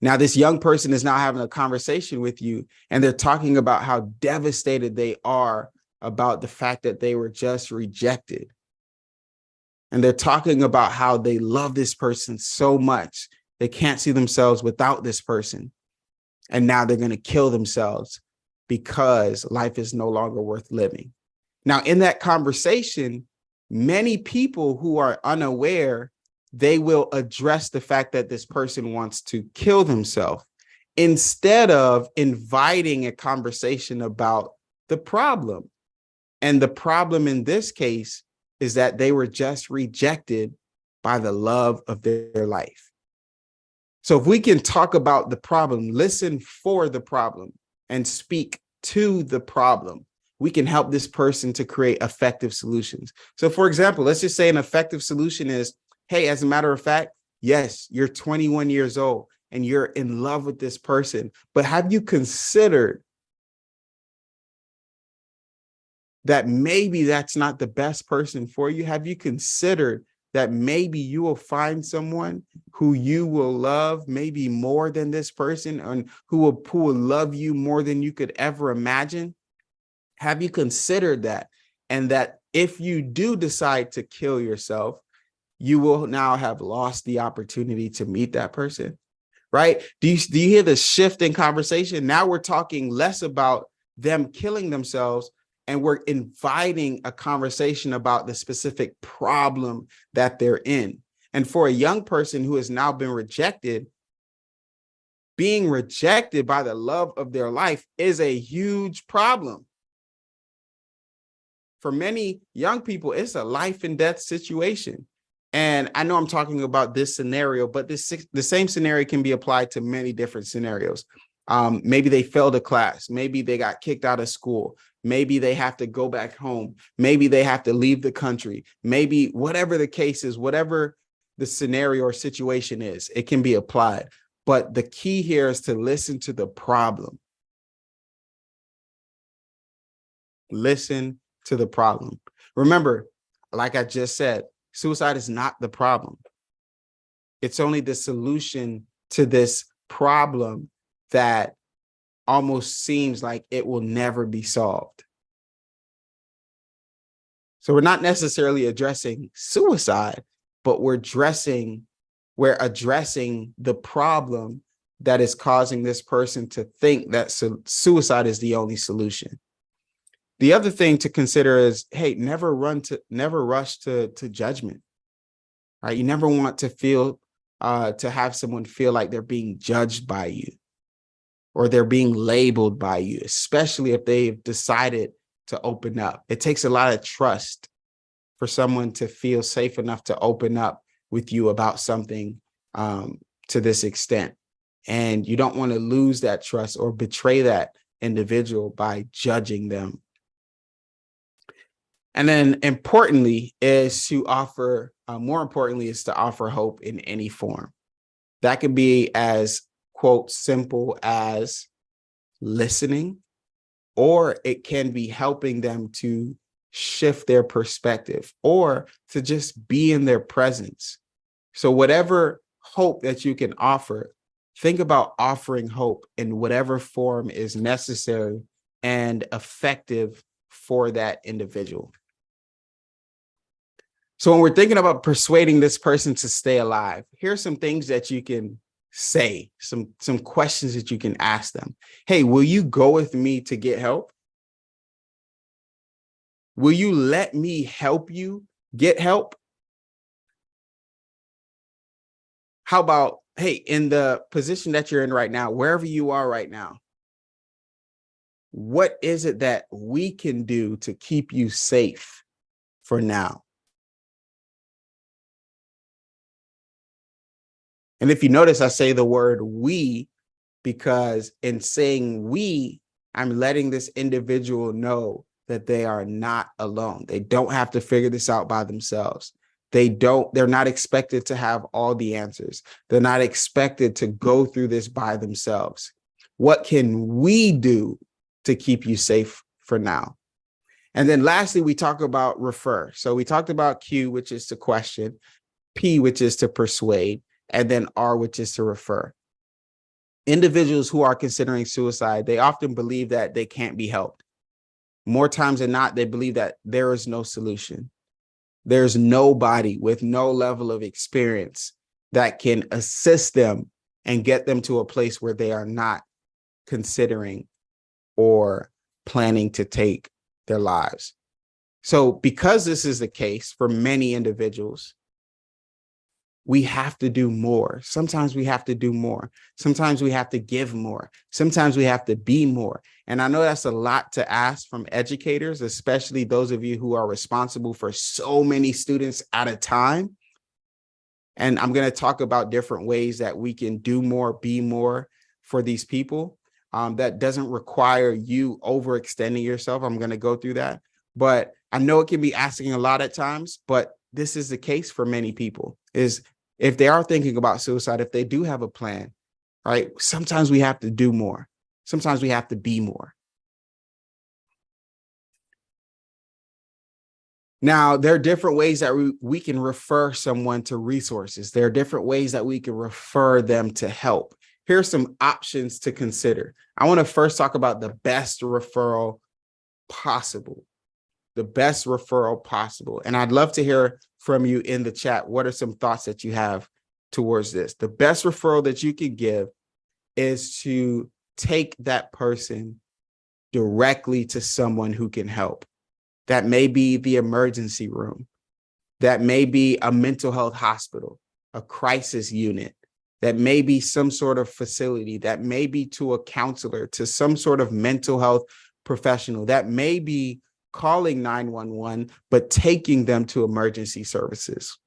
Now, this young person is now having a conversation with you, and they're talking about how devastated they are about the fact that they were just rejected. And they're talking about how they love this person so much, they can't see themselves without this person. And now they're going to kill themselves because life is no longer worth living. Now, in that conversation, many people who are unaware, they will address the fact that this person wants to kill themselves instead of inviting a conversation about the problem. And the problem in this case is that they were just rejected by the love of their life. So if we can talk about the problem, listen for the problem, and speak to the problem, we can help this person to create effective solutions. So for example, let's just say an effective solution is, hey, as a matter of fact, yes, you're 21 years old and you're in love with this person, but have you considered that maybe that's not the best person for you? Have you considered that maybe you will find someone who you will love maybe more than this person, and who will love you more than you could ever imagine? Have you considered that? And that if you do decide to kill yourself, you will now have lost the opportunity to meet that person, right? Do you hear the shift in conversation? Now we're talking less about them killing themselves, and we're inviting a conversation about the specific problem that they're in. And for a young person who has now been rejected, being rejected by the love of their life is a huge problem. For many young people, it's a life and death situation. And I know I'm talking about this scenario, but the same scenario can be applied to many different scenarios. Maybe they failed a class. Maybe they got kicked out of school. Maybe they have to go back home. Maybe they have to leave the country. Maybe whatever the case is, whatever the scenario or situation is, it can be applied. But the key here is to listen to the problem. Listen to the problem. Remember, like I just said, suicide is not the problem. It's only the solution to this problem that almost seems like it will never be solved. So we're not necessarily addressing suicide, but we're addressing the problem that is causing this person to think that suicide is the only solution. The other thing to consider is, hey, never rush to judgment, right? You never want to have someone feel like they're being judged by you or they're being labeled by you, especially if they've decided to open up. It takes a lot of trust for someone to feel safe enough to open up with you about something to this extent. And you don't want to lose that trust or betray that individual by judging them. And then importantly is to offer, more importantly, is to offer hope in any form. That could be as, quote, simple as listening, or it can be helping them to shift their perspective or to just be in their presence. So whatever hope that you can offer, think about offering hope in whatever form is necessary and effective for that individual. So when we're thinking about persuading this person to stay alive, here's some things that you can say, some questions that you can ask them. Hey, will you go with me to get help? Will you let me help you get help? How about, hey, in the position that you're in right now, wherever you are right now, what is it that we can do to keep you safe for now? And if you notice, I say the word we, because in saying we, I'm letting this individual know that they are not alone. They don't have to figure this out by themselves. They're not expected to have all the answers. They're not expected to go through this by themselves. What can we do to keep you safe for now? And then lastly, we talk about refer. So we talked about Q, which is to question, P, which is to persuade, and then R, which is to refer. Individuals who are considering suicide, they often believe that they can't be helped. More times than not, they believe that there is no solution. There's nobody with no level of experience that can assist them and get them to a place where they are not considering or planning to take their lives. So because this is the case for many individuals, we have to do more. Sometimes we have to do more. Sometimes we have to give more. Sometimes we have to be more. And I know that's a lot to ask from educators, especially those of you who are responsible for so many students at a time. And I'm going to talk about different ways that we can do more, be more for these people. That doesn't require you overextending yourself. I'm going to go through that. But I know it can be asking a lot at times, but this is the case for many people, is if they are thinking about suicide, if they do have a plan, right? Sometimes we have to do more. Sometimes we have to be more. Now, there are different ways that we can refer someone to resources. There are different ways that we can refer them to help. Here are some options to consider. I want to first talk about the best referral possible. The best referral possible. And I'd love to hear from you in the chat. What are some thoughts that you have towards this? The best referral that you could give is to take that person directly to someone who can help. That may be the emergency room. That may be a mental health hospital, a crisis unit. That may be some sort of facility. That may be to a counselor, to some sort of mental health professional. That may be calling 911, but taking them to emergency services.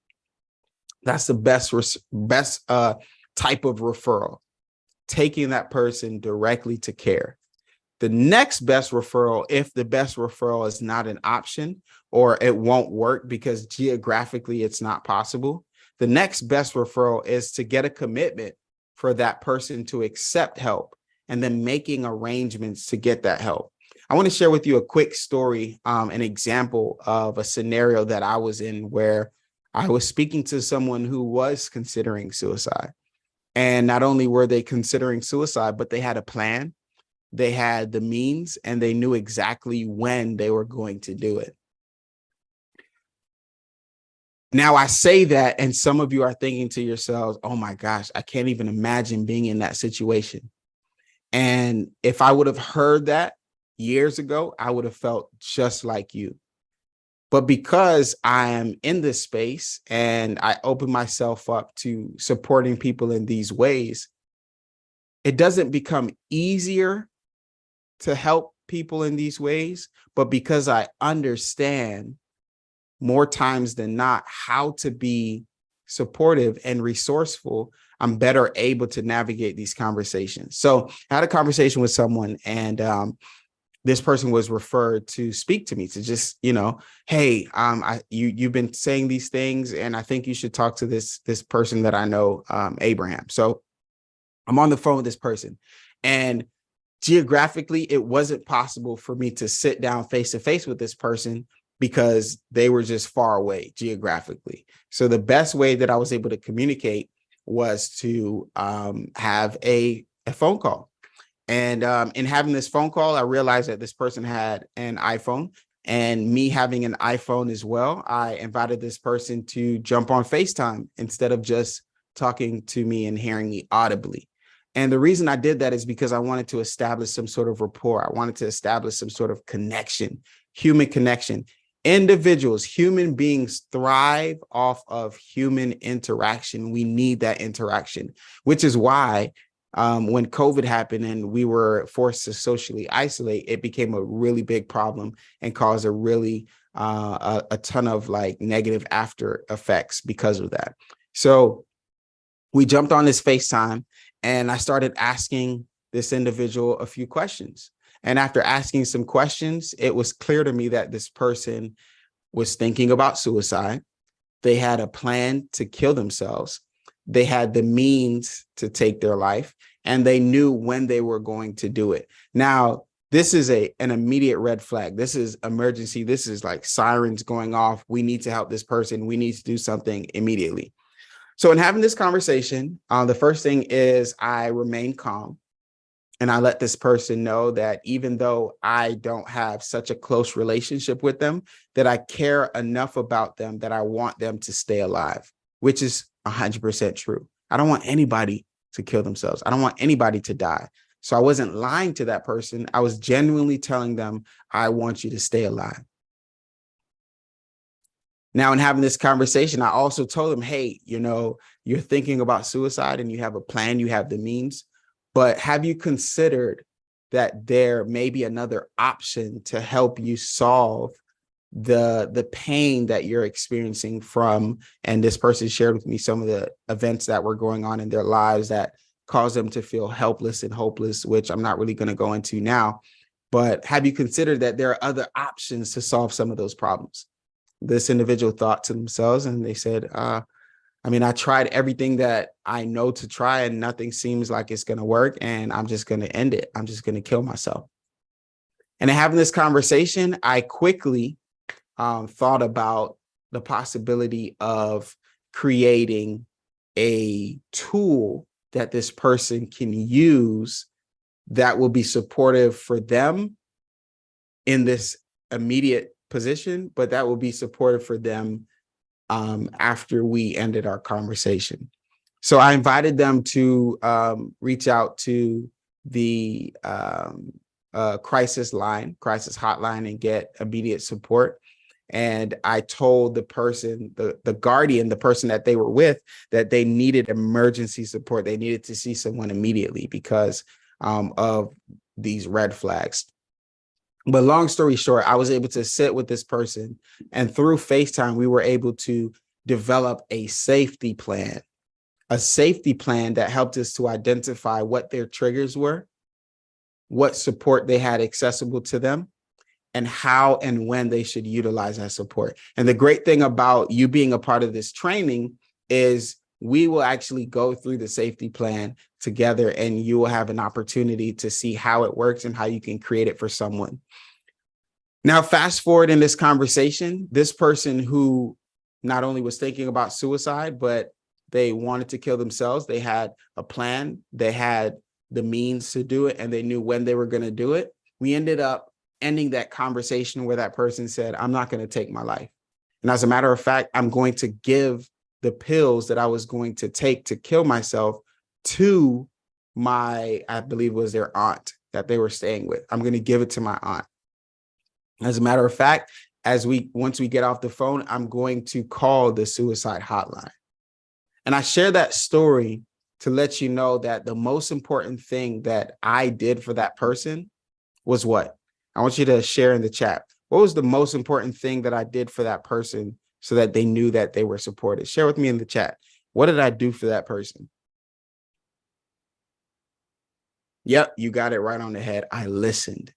That's the best type of referral, taking that person directly to care. The next best referral, if the best referral is not an option or it won't work because geographically it's not possible, the next best referral is to get a commitment for that person to accept help and then making arrangements to get that help. I want to share with you a quick story, an example of a scenario that I was in where I was speaking to someone who was considering suicide. And not only were they considering suicide, but they had a plan, they had the means, and they knew exactly when they were going to do it. Now, I say that, and some of you are thinking to yourselves, oh my gosh, I can't even imagine being in that situation. And if I would have heard that years ago, I would have felt just like you. But because I am in this space and I open myself up to supporting people in these ways, it doesn't become easier to help people in these ways, but because I understand more times than not how to be supportive and resourceful, I'm better able to navigate these conversations. So I had a conversation with someone, and this person was referred to speak to me to just, hey, you've been saying these things, and I think you should talk to this person that I know, Abraham. So I'm on the phone with this person, and geographically, it wasn't possible for me to sit down face to face with this person because they were just far away geographically. So the best way that I was able to communicate was to have a phone call. And in having this phone call, I realized that this person had an iPhone. And me having an iPhone as well, I invited this person to jump on FaceTime instead of just talking to me and hearing me audibly. And the reason I did that is because I wanted to establish some sort of rapport. I wanted to establish some sort of connection, human connection. Individuals, human beings thrive off of human interaction. We need that interaction, which is why when COVID happened and we were forced to socially isolate, it became a really big problem and caused a ton of like negative after effects because of that. So we jumped on this FaceTime and I started asking this individual a few questions. And after asking some questions, it was clear to me that this person was thinking about suicide. They had a plan to kill themselves. They had the means to take their life, and they knew when they were going to do it. Now, this is an immediate red flag. This is emergency. This is like sirens going off. We need to help this person. We need to do something immediately. So in having this conversation, the first thing is I remain calm. And I let this person know that even though I don't have such a close relationship with them, that I care enough about them that I want them to stay alive, which is 100% true. I don't want anybody to kill themselves. I don't want anybody to die. So I wasn't lying to that person. I was genuinely telling them, I want you to stay alive. Now, in having this conversation, I also told them, hey, you're thinking about suicide and you have a plan, you have the means. But have you considered that there may be another option to help you solve the pain that you're experiencing from? And this person shared with me some of the events that were going on in their lives that caused them to feel helpless and hopeless, which I'm not really going to go into now. But have you considered that there are other options to solve some of those problems? This individual thought to themselves and they said, I tried everything that I know to try and nothing seems like it's going to work. And I'm just going to end it. I'm just going to kill myself. And in having this conversation, I quickly thought about the possibility of creating a tool that this person can use that will be supportive for them in this immediate position, but that will be supportive for them after we ended our conversation. So I invited them to reach out to the crisis hotline and get immediate support. And I told the person, the guardian, the person that they were with, that they needed emergency support. They needed to see someone immediately because of these red flags. But long story short, I was able to sit with this person, and through FaceTime, we were able to develop a safety plan that helped us to identify what their triggers were, what support they had accessible to them, and how and when they should utilize that support. And the great thing about you being a part of this training is we will actually go through the safety plan together, and you will have an opportunity to see how it works and how you can create it for someone. Now, fast forward in this conversation, this person who not only was thinking about suicide, but they wanted to kill themselves. They had a plan, they had the means to do it, and they knew when they were going to do it. We ended up ending that conversation where that person said, I'm not going to take my life. And as a matter of fact, I'm going to give the pills that I was going to take to kill myself to my, I believe it was their aunt that they were staying with. I'm going to give it to my aunt. As a matter of fact, once we get off the phone, I'm going to call the suicide hotline. And I share that story to let you know that the most important thing that I did for that person was what? I want you to share in the chat. What was the most important thing that I did for that person so that they knew that they were supported? Share with me in the chat. What did I do for that person? Yep, you got it right on the head. I listened.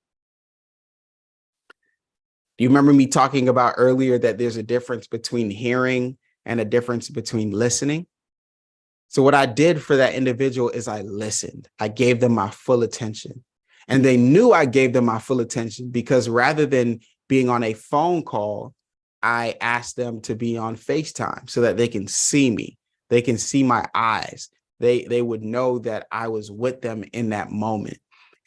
Do you remember me talking about earlier that there's a difference between hearing and a difference between listening? So what I did for that individual is I listened. I gave them my full attention. And they knew I gave them my full attention because rather than being on a phone call, I asked them to be on FaceTime so that they can see me. They can see my eyes. They would know that I was with them in that moment.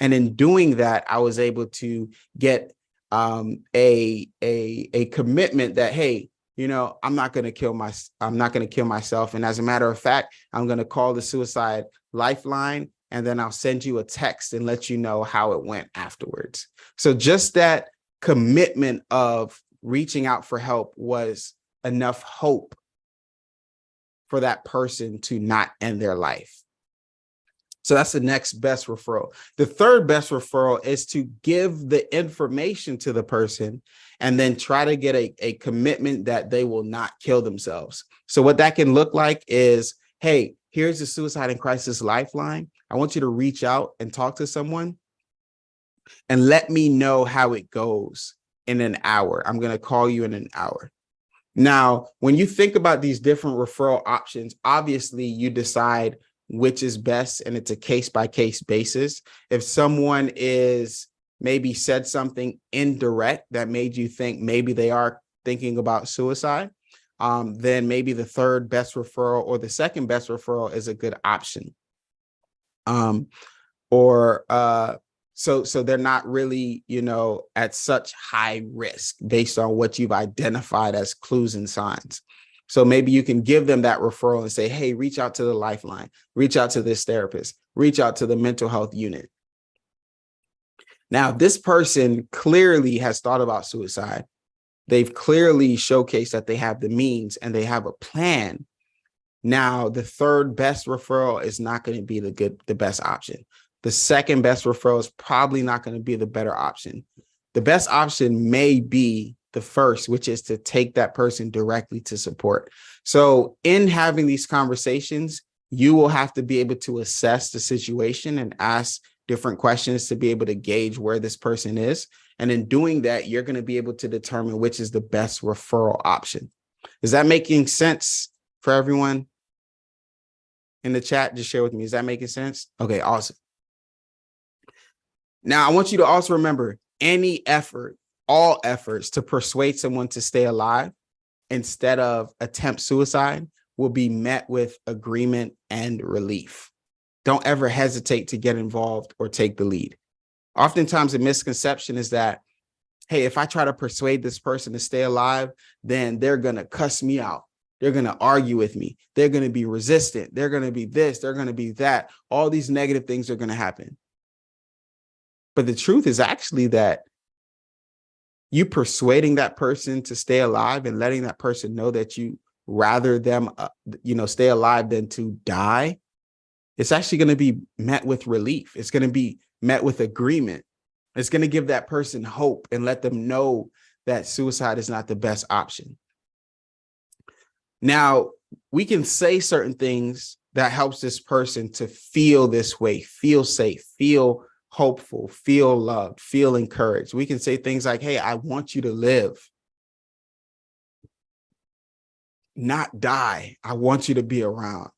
And in doing that, I was able to get a commitment that, hey, I'm not going to kill myself. And as a matter of fact, I'm going to call the suicide lifeline, and then I'll send you a text and let you know how it went afterwards. So just that commitment of reaching out for help was enough hope for that person to not end their life. So that's the next best referral. The third best referral is to give the information to the person and then try to get a commitment that they will not kill themselves. So what that can look like is, hey, here's the Suicide and Crisis Lifeline. I want you to reach out and talk to someone and let me know how it goes in an hour. I'm going to call you in an hour. Now, when you think about these different referral options, obviously you decide which is best, and it's a case-by-case basis. If someone is maybe said something indirect that made you think maybe they are thinking about suicide, then maybe the third best referral or the second best referral is a good option. So they're not really, at such high risk based on what you've identified as clues and signs. So maybe you can give them that referral and say, hey, reach out to the Lifeline, reach out to this therapist, reach out to the mental health unit. Now, this person clearly has thought about suicide. They've clearly showcased that they have the means and they have a plan. Now, the third best referral is not going to be the best option. The second best referral is probably not going to be the better option. The best option may be the first, which is to take that person directly to support. So in having these conversations, you will have to be able to assess the situation and ask different questions to be able to gauge where this person is. And in doing that, you're going to be able to determine which is the best referral option. Is that making sense for everyone in the chat? Just share with me. Is that making sense? Okay, awesome. Now, I want you to also remember all efforts to persuade someone to stay alive instead of attempt suicide will be met with agreement and relief. Don't ever hesitate to get involved or take the lead. Oftentimes, a misconception is that, hey, if I try to persuade this person to stay alive, then they're going to cuss me out. They're going to argue with me. They're going to be resistant. They're going to be this. They're going to be that. All these negative things are going to happen. But the truth is actually that you persuading that person to stay alive and letting that person know that you rather them, stay alive than to die, it's actually going to be met with relief. It's going to be met with agreement. It's going to give that person hope and let them know that suicide is not the best option. Now, we can say certain things that helps this person to feel this way, feel safe, feel hopeful, feel loved, feel encouraged. We can say things like, hey, I want you to live, not die. I want you to be around.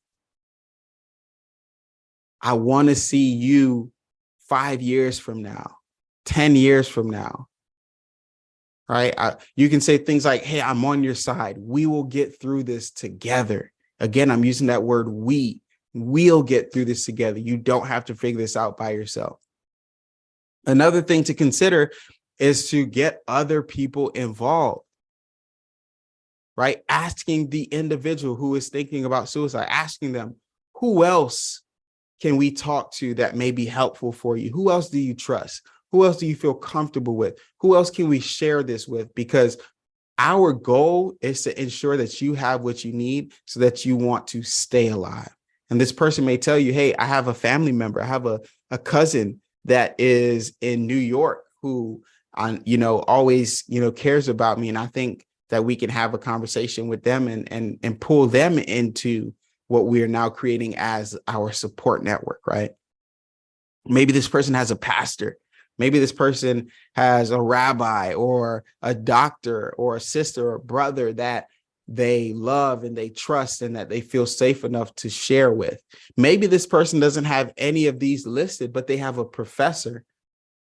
I want to see you 5 years from now, 10 years from now. Right? You can say things like, hey, I'm on your side. We will get through this together. Again, I'm using that word we. We'll get through this together. You don't have to figure this out by yourself. Another thing to consider is to get other people involved, right? Asking the individual who is thinking about suicide, asking them, who else can we talk to that may be helpful for you? Who else do you trust? Who else do you feel comfortable with? Who else can we share this with? Because our goal is to ensure that you have what you need so that you want to stay alive. And this person may tell you, hey, I have a family member, I have a cousin that is in New York who, always, cares about me. And I think that we can have a conversation with them and pull them into what we are now creating as our support network, right? Maybe this person has a pastor. Maybe this person has a rabbi or a doctor or a sister or brother that they love and they trust and that they feel safe enough to share with. Maybe this person doesn't have any of these listed, but they have a professor,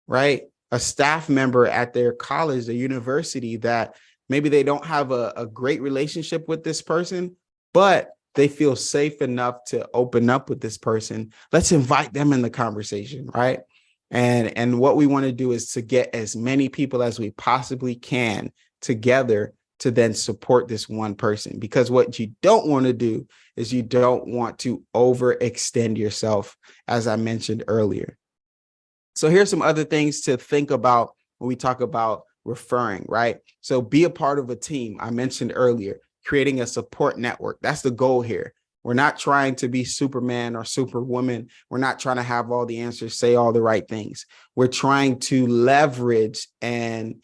right? A staff member at their college, their university, that maybe they don't have a great relationship with this person, but they feel safe enough to open up with this person. Let's invite them in the conversation, right? And what we want to do is to get as many people as we possibly can together to then support this one person. Because what you don't want to do is you don't want to overextend yourself, as I mentioned earlier. So here's some other things to think about when we talk about referring, right? So be a part of a team. I mentioned earlier, creating a support network. That's the goal here. We're not trying to be Superman or Superwoman. We're not trying to have all the answers, say all the right things. We're trying to leverage and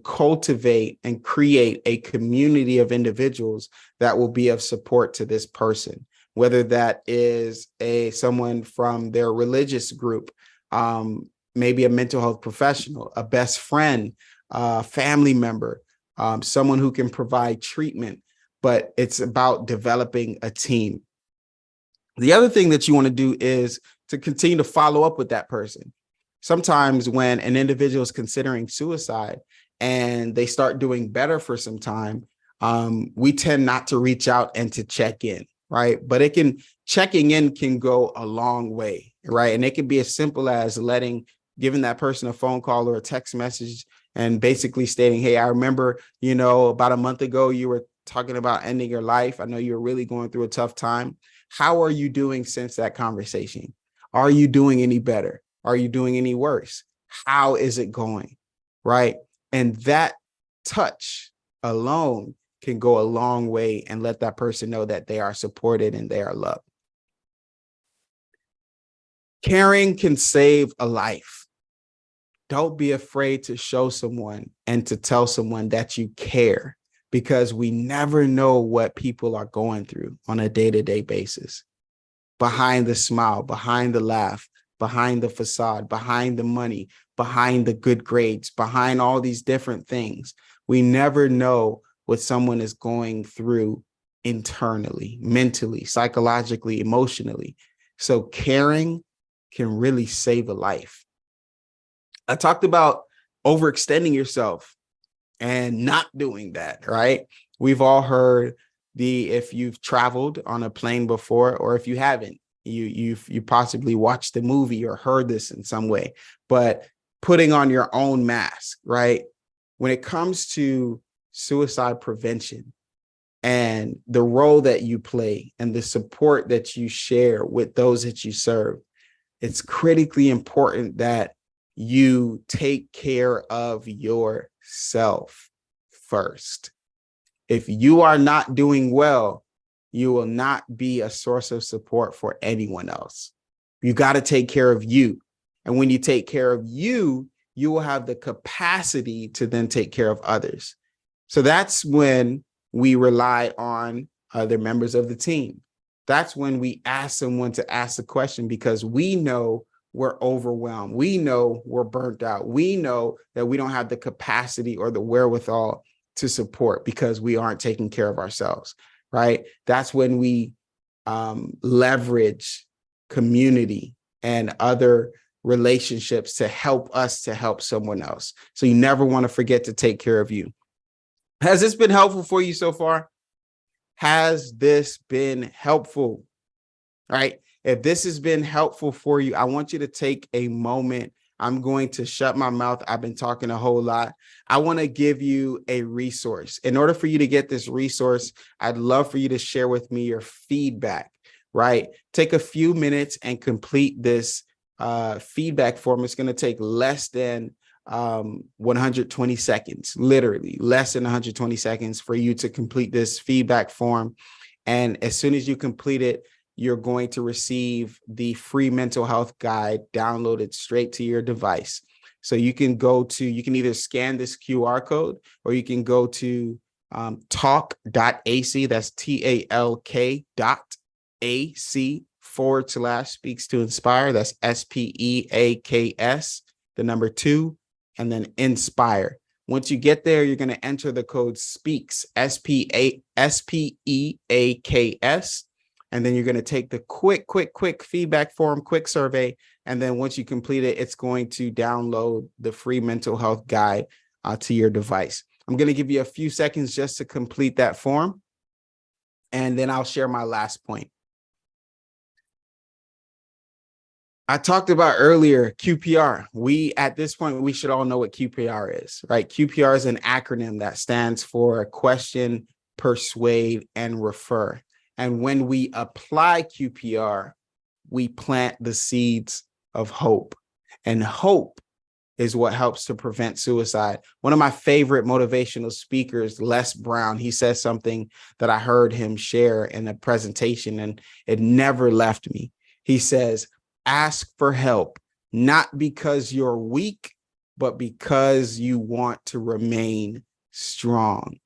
cultivate and create a community of individuals that will be of support to this person, whether that is someone from their religious group, maybe a mental health professional, a best friend, family member, someone who can provide treatment. But it's about developing a team. The other thing that you want to do is to continue to follow up with that person. Sometimes when an individual is considering suicide and they start doing better for some time, we tend not to reach out and to check in, right? But checking in can go a long way, right? And it can be as simple as giving that person a phone call or a text message and basically stating, hey, I remember, about a month ago, you were talking about ending your life. I know you're really going through a tough time. How are you doing since that conversation? Are you doing any better? Are you doing any worse? How is it going? Right? And that touch alone can go a long way and let that person know that they are supported and they are loved. Caring can save a life. Don't be afraid to show someone and to tell someone that you care, because we never know what people are going through on a day-to-day basis. Behind the smile, behind the laugh, behind the facade, behind the money, behind the good grades, behind all these different things, we never know what someone is going through internally, mentally, psychologically, emotionally. So caring can really save a life. I talked about overextending yourself and not doing that, right? We've all heard if you've traveled on a plane before, or if you haven't, you possibly watched the movie or heard this in some way, but putting on your own mask, right? When it comes to suicide prevention and the role that you play and the support that you share with those that you serve, it's critically important that you take care of yourself first. If you are not doing well, you will not be a source of support for anyone else. You got to take care of you. And when you take care of you, you will have the capacity to then take care of others. So that's when we rely on other members of the team. That's when we ask someone to ask the question, because we know we're overwhelmed. We know we're burnt out. We know that we don't have the capacity or the wherewithal to support because we aren't taking care of ourselves, right? That's when we leverage community and other relationships to help us to help someone else. So you never want to forget to take care of you. Has this been helpful for you so far? Has this been helpful? All right. If this has been helpful for you, I want you to take a moment. I'm going to shut my mouth. I've been talking a whole lot. I want to give you a resource. In order for you to get this resource, I'd love for you to share with me your feedback, right? Take a few minutes and complete this feedback form. It's going to take less than 120 seconds, literally less than 120 seconds for you to complete this feedback form. And as soon as you complete it, you're going to receive the free mental health guide downloaded straight to your device. So you can either scan this QR code, or you can go to talk.ac, that's talk.ac/speaks to inspire. That's SPEAKS, the number 2, and then inspire. Once you get there, you're going to enter the code SPEAKS, SPEAKS. And then you're going to take the quick feedback form, quick survey. And then once you complete it, it's going to download the free mental health guide to your device. I'm going to give you a few seconds just to complete that form. And then I'll share my last point. I talked about earlier QPR. At this point, we should all know what QPR is, right? QPR is an acronym that stands for question, persuade, and refer. And when we apply QPR, we plant the seeds of hope. And hope is what helps to prevent suicide. One of my favorite motivational speakers, Les Brown, he says something that I heard him share in a presentation, and it never left me. He says, ask for help, not because you're weak, but because you want to remain strong.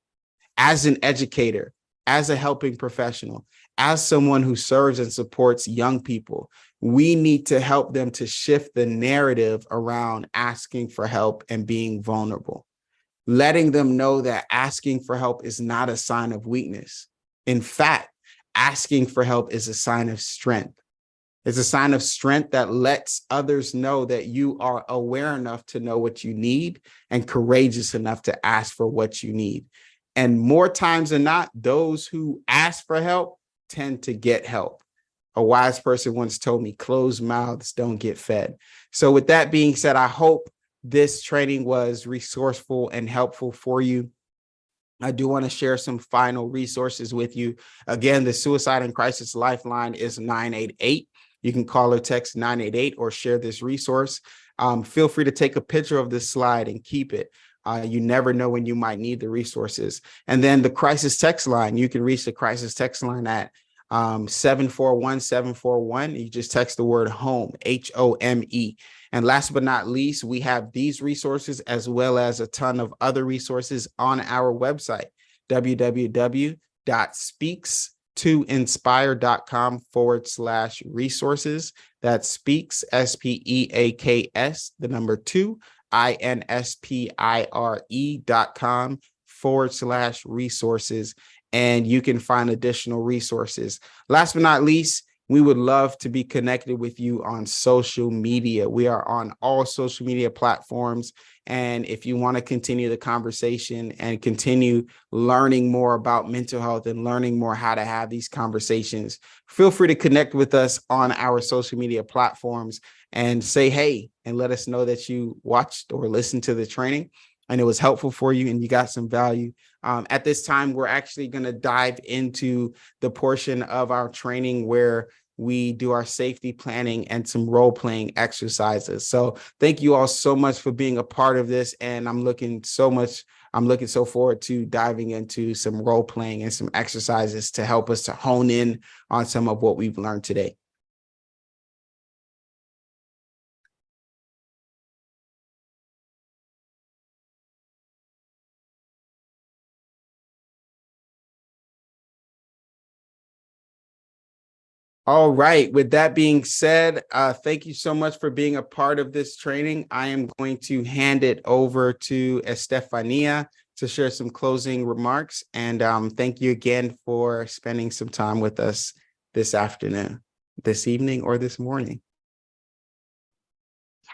As an educator, as a helping professional, as someone who serves and supports young people, we need to help them to shift the narrative around asking for help and being vulnerable, letting them know that asking for help is not a sign of weakness. In fact, asking for help is a sign of strength. It's a sign of strength that lets others know that you are aware enough to know what you need and courageous enough to ask for what you need. And more times than not, those who ask for help tend to get help. A wise person once told me, closed mouths don't get fed. So with that being said, I hope this training was resourceful and helpful for you. I do want to share some final resources with you. Again, the Suicide and Crisis Lifeline is 988. You can call or text 988 or share this resource. Feel free to take a picture of this slide and keep it. You never know when you might need the resources. And then the crisis text line, you can reach the crisis text line at 741-741. You just text the word home, HOME. And last but not least, we have these resources as well as a ton of other resources on our website, www.speaks2inspire.com/resources. That speaks, SPEAKS, the number 2, inspire.com/resources. And you can find additional resources. Last but not least, we would love to be connected with you on social media. We are on all social media platforms. And if you want to continue the conversation and continue learning more about mental health and learning more how to have these conversations, feel free to connect with us on our social media platforms and say hey, and let us know that you watched or listened to the training and it was helpful for you and you got some value. At this time, we're actually going to dive into the portion of our training where we do our safety planning and some role-playing exercises. So thank you all so much for being a part of this. And I'm looking so forward to diving into some role-playing and some exercises to help us to hone in on some of what we've learned today. All right. With that being said, thank you so much for being a part of this training. I am going to hand it over to Estefania to share some closing remarks. And thank you again for spending some time with us this afternoon, this evening, or this morning.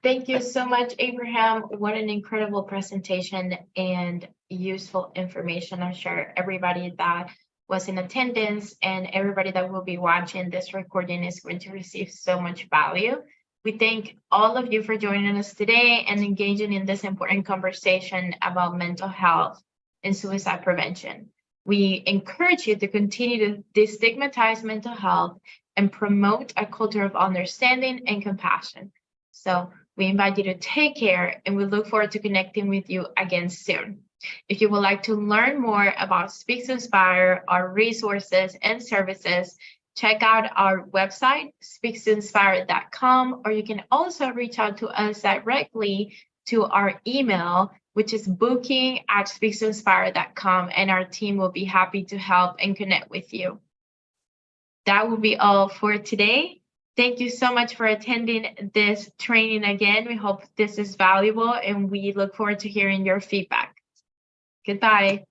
Thank you so much, Abraham. What an incredible presentation and useful information. I'm sure everybody that was in attendance and everybody that will be watching this recording is going to receive so much value. We thank all of you for joining us today and engaging in this important conversation about mental health and suicide prevention. We encourage you to continue to destigmatize mental health and promote a culture of understanding and compassion. So we invite you to take care, and we look forward to connecting with you again soon. If you would like to learn more about Speaks to Inspire, our resources and services, check out our website, speaks2inspire.com, or you can also reach out to us directly to our email, which is booking@speaks2inspire.com, and our team will be happy to help and connect with you. That will be all for today. Thank you so much for attending this training again. We hope this is valuable, and we look forward to hearing your feedback. Goodbye.